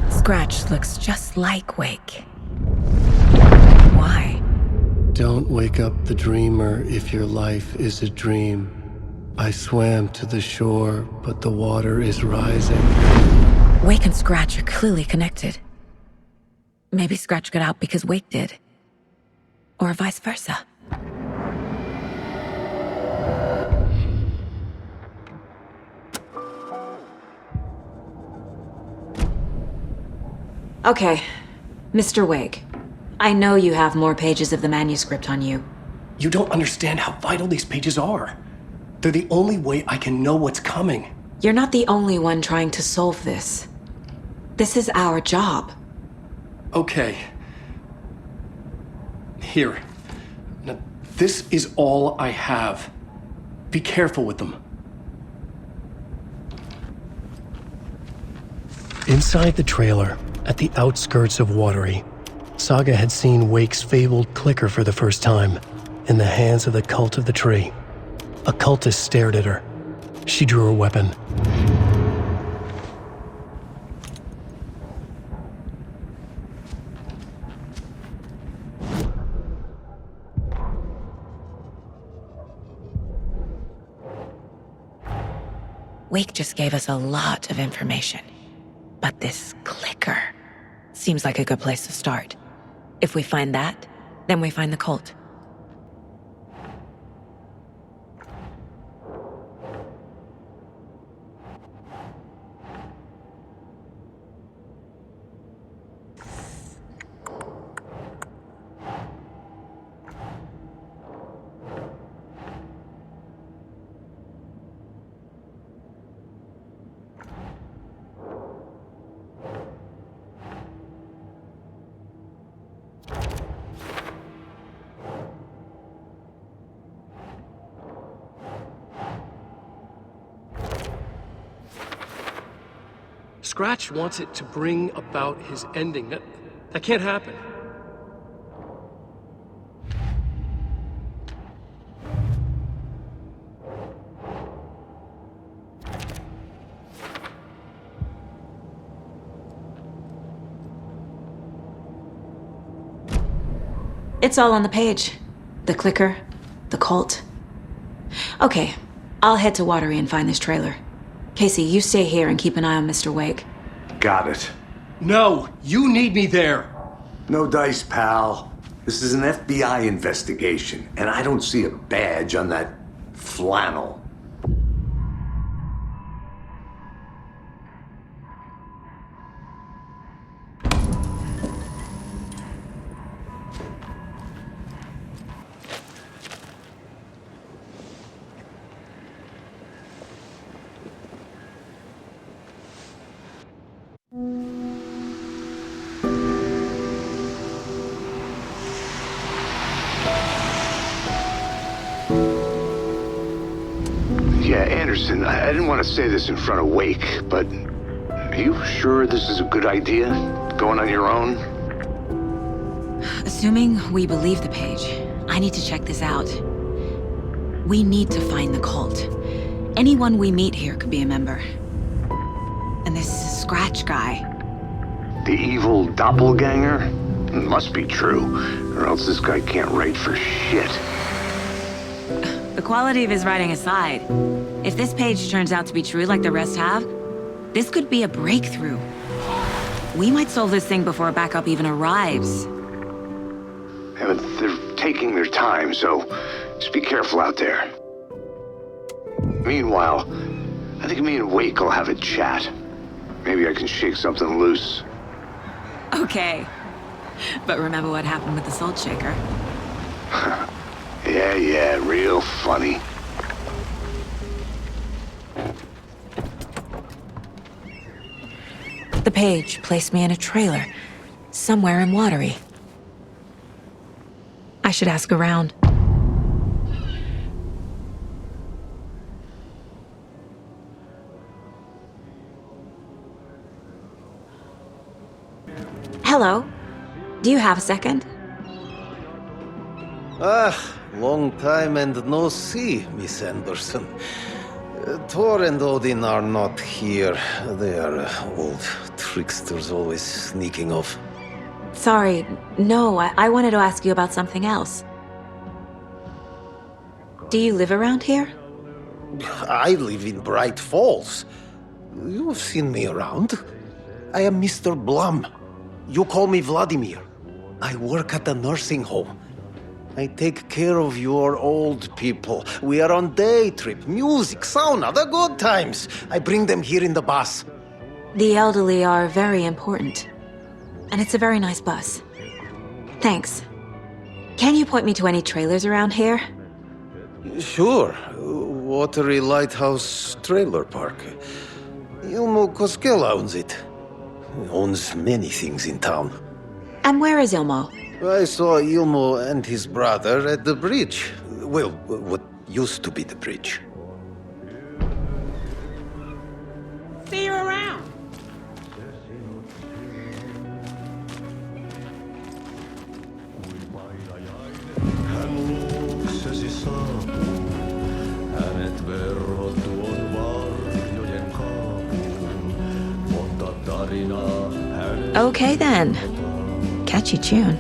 Scratch looks just like Wake. Why? Don't wake up the dreamer if your life is a dream. I swam to the shore, but the water is rising. Wake and Scratch are clearly connected. Maybe Scratch got out because Wake did. Or vice versa. Okay, Mr. Wake. I know you have more pages of the manuscript on you. You don't understand how vital these pages are. They're the only way I can know what's coming. You're not the only one trying to solve this. This is our job. Okay. Here. Now, this is all I have. Be careful with them. Inside the trailer, at the outskirts of Watery, Saga had seen Wake's fabled clicker for the first time, in the hands of the cult of the tree. A cultist stared at her. She drew her weapon. Wake just gave us a lot of information. But this clicker seems like a good place to start. If we find that, then we find the cult. Scratch wants it to bring about his ending. That can't happen. It's all on the page. The clicker, the cult. Okay, I'll head to Watery and find this trailer. Casey, you stay here and keep an eye on Mr. Wake. Got it. No, you need me there. No dice, pal. This is an FBI investigation, and I don't see a badge on that flannel. Yeah, Anderson, I didn't want to say this in front of Wake, but are you sure this is a good idea? Going on your own? Assuming we believe the page, I need to check this out. We need to find the cult. Anyone we meet here could be a member. And this Scratch guy. The evil doppelganger? It must be true, or else this guy can't write for shit. The quality of his writing aside, if this page turns out to be true like the rest have, this could be a breakthrough. We might solve this thing before backup even arrives. Yeah, but they're taking their time, so just be careful out there. Meanwhile, I think me and Wake will have a chat. Maybe I can shake something loose. Okay. But remember what happened with the salt shaker? Yeah, real funny. The page placed me in a trailer, somewhere in Watery. I should ask around. Hello. Do you have a second? Long time and no see, Miss Anderson. Thor and Odin are not here. They are old tricksters always sneaking off. Sorry, no, I wanted to ask you about something else. Do you live around here? I live in Bright Falls. You've seen me around. I am Mr. Blum. You call me Vladimir. I work at a nursing home. I take care of your old people. We are on day trip, music, sauna, the good times. I bring them here in the bus. The elderly are very important. And it's a very nice bus. Thanks. Can you point me to any trailers around here? Sure. Watery Lighthouse Trailer Park. Ilmo Koskela owns it. He owns many things in town. And where is Ilmo? I saw Ilmo and his brother at the bridge. Well, what used to be the bridge. See you around. Okay then. Catchy tune.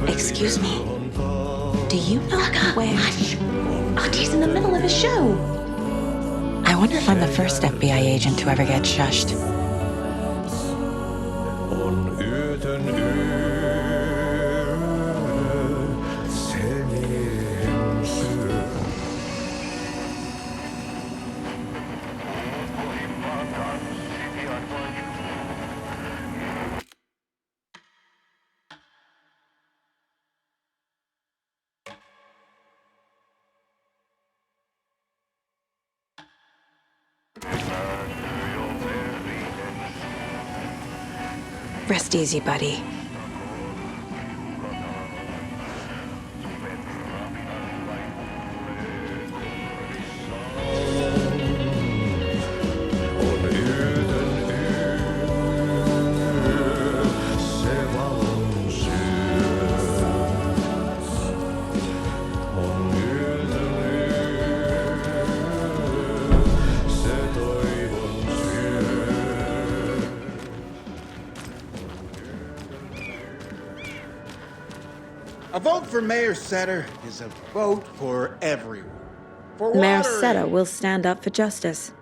Excuse me. Do you know where? Hush! Artie's in the middle of a show. I wonder if I'm the first FBI agent to ever get shushed. Rest easy, buddy. vote for Mayor Setter is a vote for everyone. For Mayor watering. Setter will stand up for justice.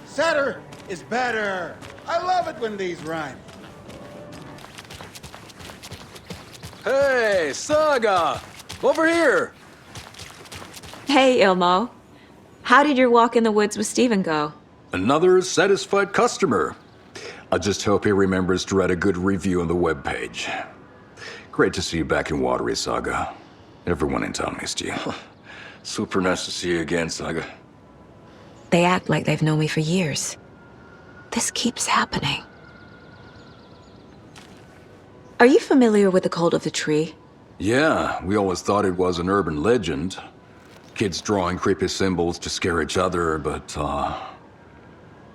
Setter is better. I love it when these rhyme. Hey, Saga! Over here! Hey, Ilmo. How did your walk in the woods with Steven go? Another satisfied customer. I just hope he remembers to write a good review on the webpage. Great to see you back in Watery, Saga. Everyone in town missed you. Super nice to see you again, Saga. They act like they've known me for years. This keeps happening. Are you familiar with the cult of the tree? Yeah, we always thought it was an urban legend. Kids drawing creepy symbols to scare each other, but,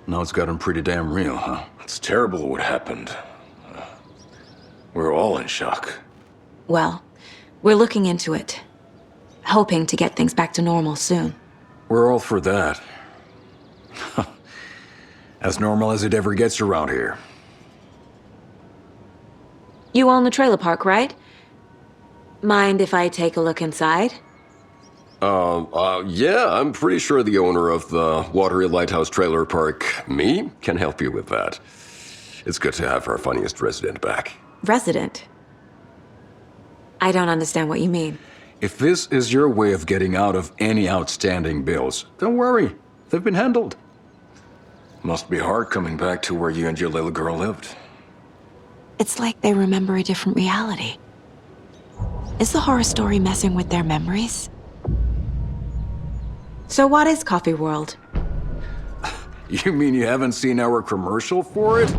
now it's gotten pretty damn real, huh? It's terrible what happened. We're all in shock. Well, we're looking into it. Hoping to get things back to normal soon. We're all for that. As normal as it ever gets around here. You own the trailer park, right? Mind if I take a look inside? Yeah, I'm pretty sure the owner of the Watery Lighthouse Trailer Park, me, can help you with that. It's good to have our funniest resident back. Resident? I don't understand what you mean. If this is your way of getting out of any outstanding bills, don't worry. They've been handled. Must be hard coming back to where you and your little girl lived. It's like they remember a different reality. Is the horror story messing with their memories? So what is Coffee World? You mean you haven't seen our commercial for it?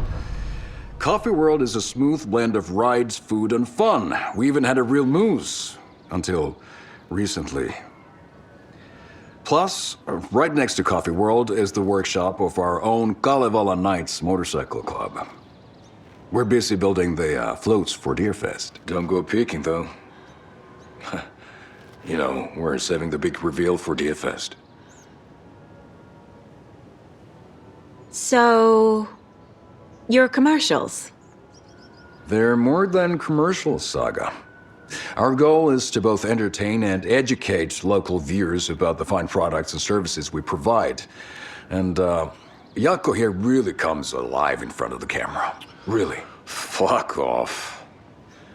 Coffee World is a smooth blend of rides, food, and fun. We even had a real moose. Until recently. Plus, right next to Coffee World is the workshop of our own Kalevala Knights Motorcycle Club. We're busy building the floats for Deerfest. Don't go peeking, though. You know, we're saving the big reveal for Deerfest. So... your commercials? They're more than commercials, Saga. Our goal is to both entertain and educate local viewers about the fine products and services we provide. And, Jaakko here really comes alive in front of the camera. Really. Fuck off.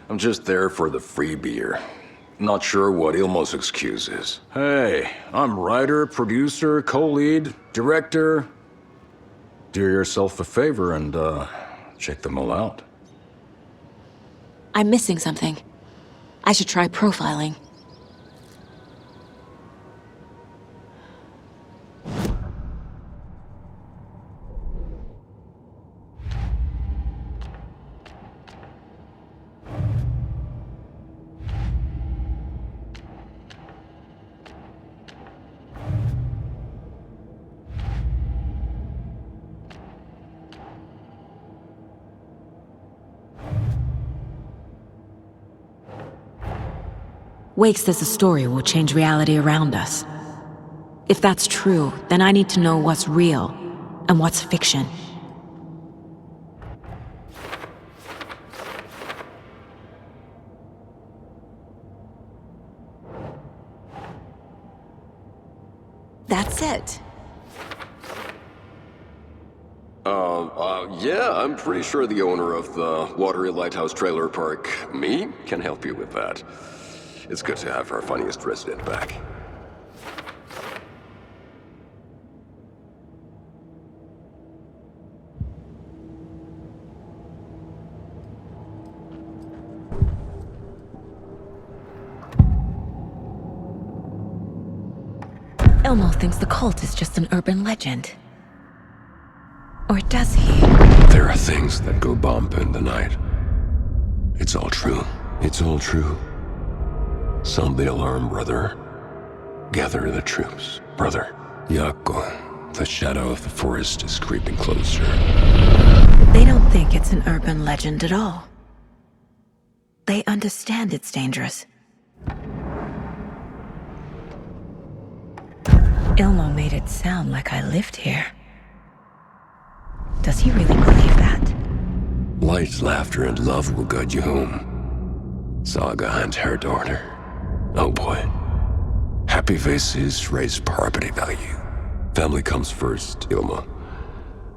I'm just there for the free beer. Not sure what Ilmo's excuse is. Hey, I'm writer, producer, co-lead, director. Do yourself a favor and, check them all out. I'm missing something. I should try profiling. Wake says the story will change reality around us. If that's true, then I need to know what's real and what's fiction. That's it. Yeah, I'm pretty sure the owner of the Watery Lighthouse Trailer Park, me, can help you with that. It's good to have our funniest resident back. Ilmo thinks the cult is just an urban legend. Or does he? There are things that go bump in the night. It's all true. It's all true. Sound the alarm, brother. Gather the troops, brother. Jaakko, the shadow of the forest is creeping closer. They don't think it's an urban legend at all. They understand it's dangerous. Ilmo made it sound like I lived here. Does he really believe that? Light, laughter, and love will guide you home. Saga and her daughter. Oh boy. Happy faces raise property value. Family comes first, Ilmo.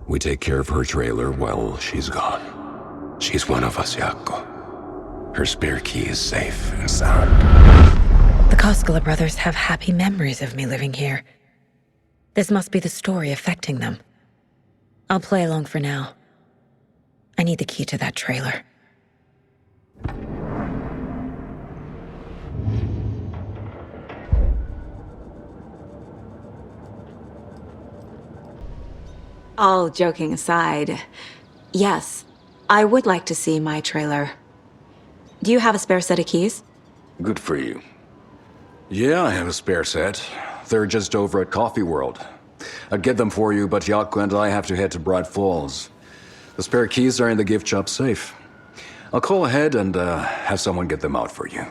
We take care of her trailer while she's gone. She's one of us, Jaakko. Her spare key is safe and sound. The Koskela brothers have happy memories of me living here. This must be the story affecting them. I'll play along for now. I need the key to that trailer. All joking aside, yes, I would like to see my trailer. Do you have a spare set of keys? Good for you. Yeah, I have a spare set. They're just over at Coffee World. I'd get them for you, but Jaakko and I have to head to Bright Falls. The spare keys are in the gift shop safe. I'll call ahead and have someone get them out for you.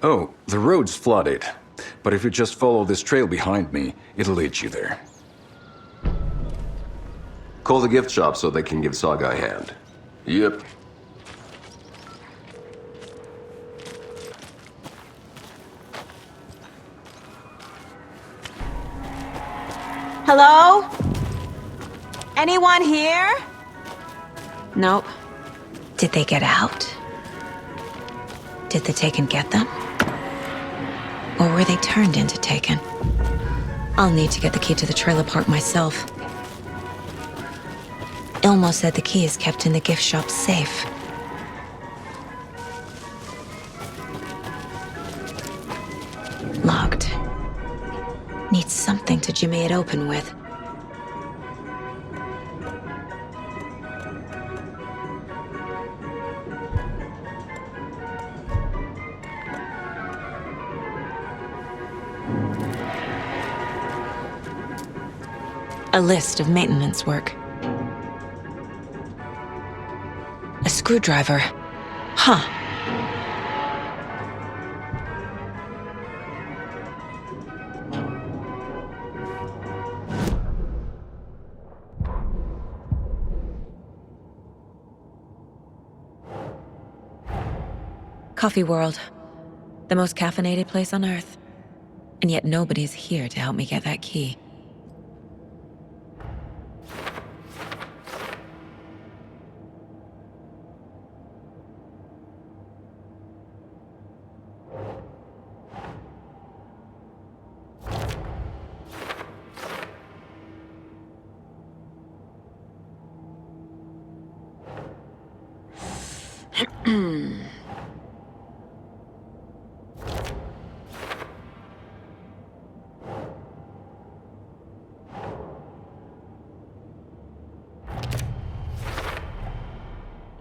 Oh, the road's flooded, but if you just follow this trail behind me, it'll lead you there. Call the gift shop so they can give Saga a hand. Yep. Hello? Anyone here? Nope. Did they get out? Did the Taken get them? Or were they turned into Taken? I'll need to get the key to the trailer park myself. Ilmo said the key is kept in the gift shop safe. Locked. Needs something to jimmy it open with. A list of maintenance work. A screwdriver. Huh. Coffee World. The most caffeinated place on Earth. And yet nobody's here to help me get that key.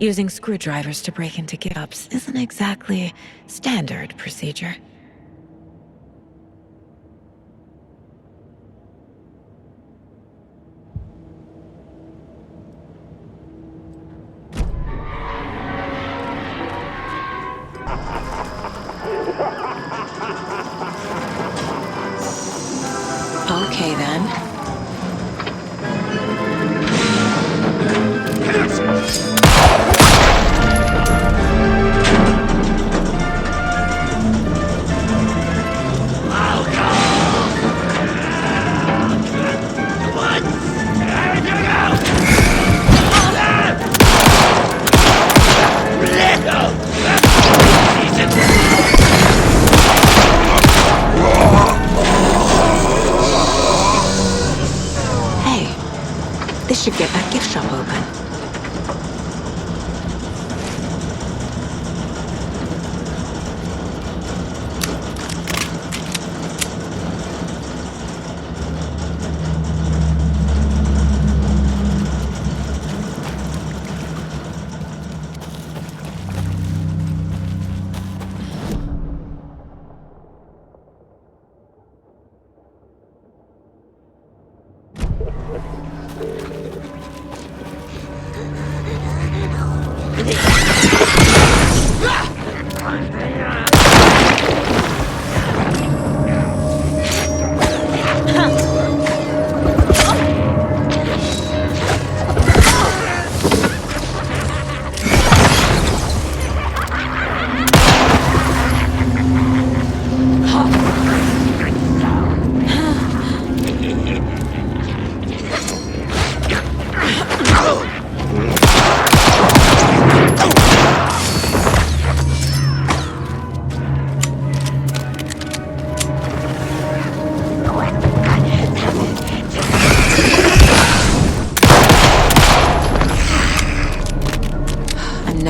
Using screwdrivers to break into gift-ups isn't exactly standard procedure. Okay then. This should get that gift shop open.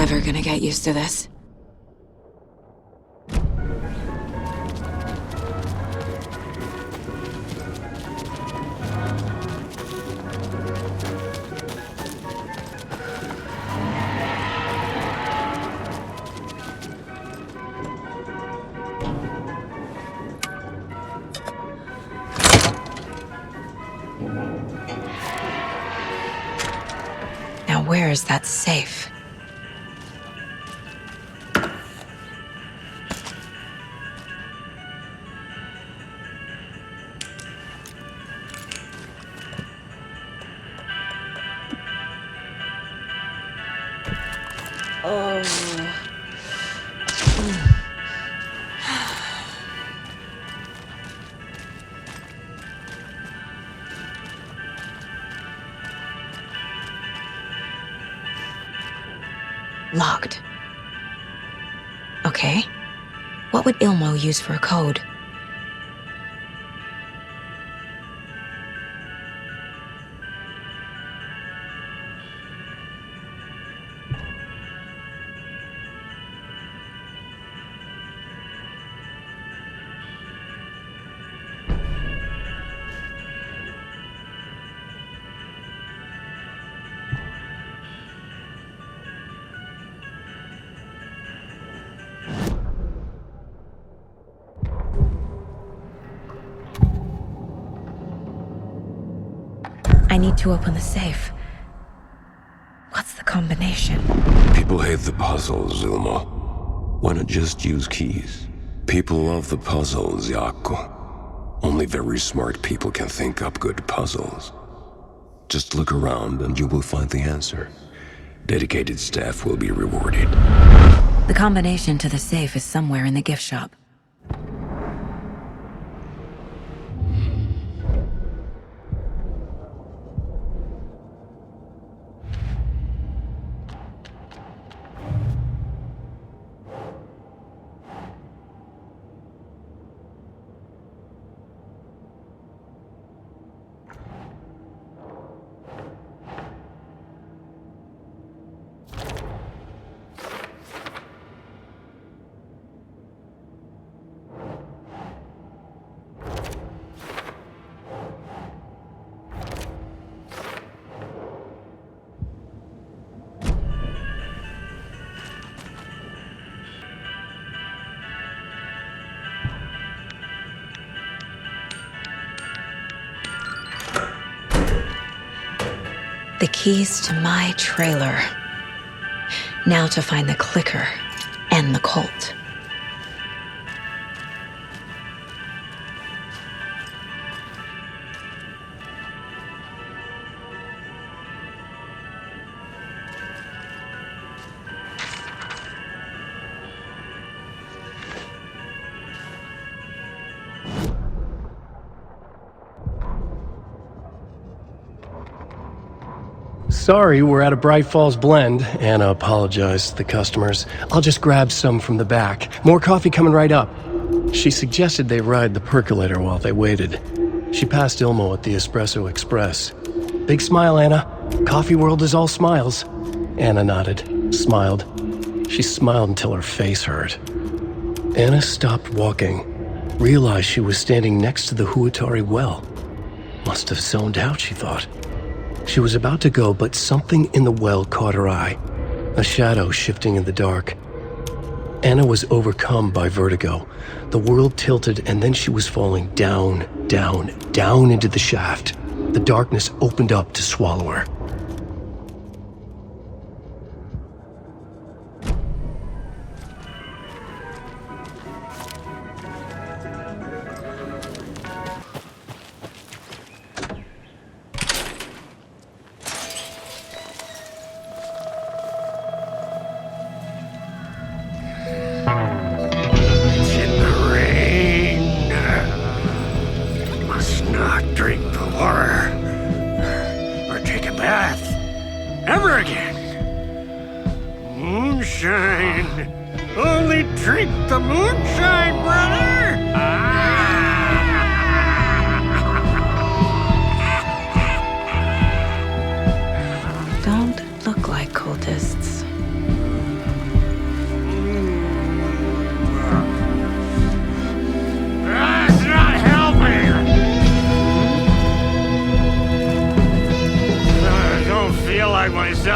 never gonna get used to this. Now where is that safe? Locked. Okay. What would Ilmo use for a code? I need to open the safe. What's the combination? People hate the puzzles, Ilmo. Why not just use keys? People love the puzzles, Yaku. Only very smart people can think up good puzzles. Just look around and you will find the answer. Dedicated staff will be rewarded. The combination to the safe is somewhere in the gift shop. The keys to my trailer. Now to find the clicker and the cult. Sorry, we're at a Bright Falls blend. Anna apologized to the customers. I'll just grab some from the back. More coffee coming right up. She suggested they ride the percolator while they waited. She passed Ilmo at the Espresso Express. Big smile, Anna. Coffee world is all smiles. Anna nodded, smiled. She smiled until her face hurt. Anna stopped walking, realized she was standing next to the Huatari well. Must have zoned out, she thought. She was about to go, but something in the well caught her eye. A shadow shifting in the dark. Anna was overcome by vertigo. The world tilted, and then she was falling down, down, down into the shaft. The darkness opened up to swallow her.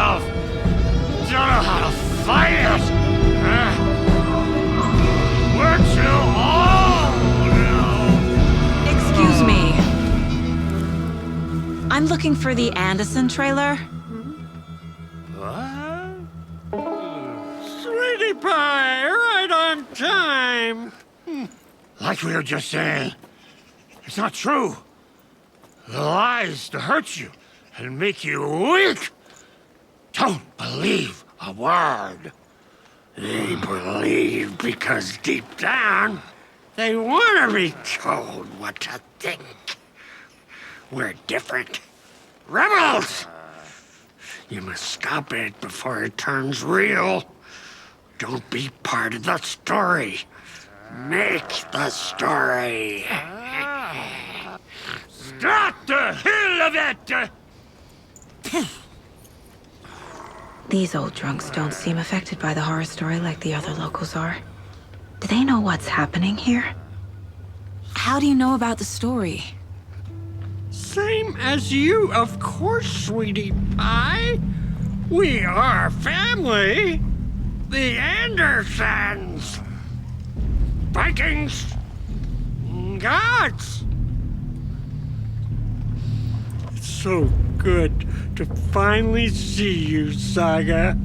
yourself. Don't know how to fight it. Huh? We're too old now. Excuse me. I'm looking for the Anderson trailer. What? Sweetie pie, right on time. Like we were just saying, it's not true. The lies to hurt you and make you weak. Don't believe a word. They believe because deep down, they want to be told what to think. We're different. Rebels! You must stop it before it turns real. Don't be part of the story. Make the story. Start the hell of it! These old drunks don't seem affected by the horror story like the other locals are. Do they know what's happening here? How do you know about the story? Same as you, of course, sweetie pie. We are family. The Andersons. Vikings. Gods. It's so good to finally see you, Saga.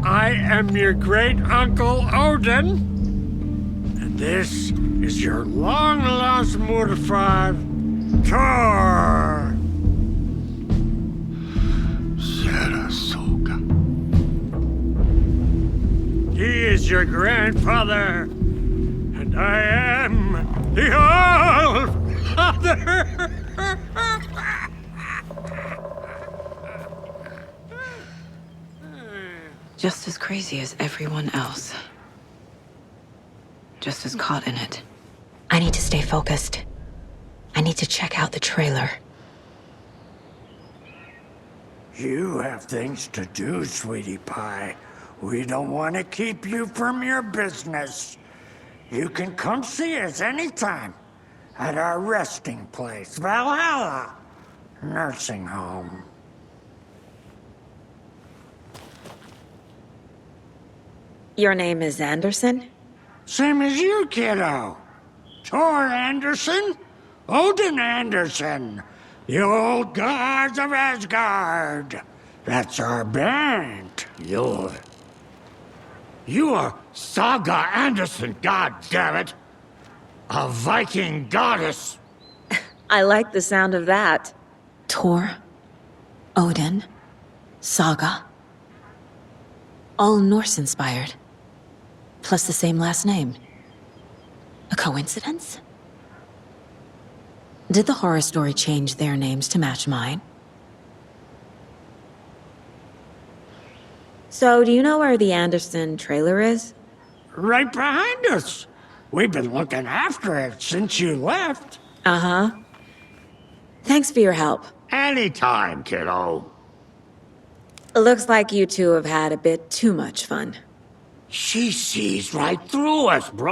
I am your great-uncle Odin. And this is your long-lost mortified Thor. Sarasota. He is your grandfather, and I am the All-Father. Just as crazy as everyone else. Just as caught in it. I need to stay focused. I need to check out the trailer. You have things to do, sweetie pie. We don't want to keep you from your business. You can come see us anytime at our resting place, Valhalla Nursing Home. Your name is Anderson? Same as you, kiddo. Thor Anderson, Odin Anderson, the old gods of Asgard. That's our band. You are Saga Anderson, goddammit. A Viking goddess. I like the sound of that. Thor, Odin, Saga. All Norse-inspired. Plus the same last name. A coincidence? Did the horror story change their names to match mine? So, do you know where the Anderson trailer is? Right behind us. We've been looking after it since you left. Uh-huh. Thanks for your help. Anytime, kiddo. Looks like you two have had a bit too much fun. She sees right through us, bro.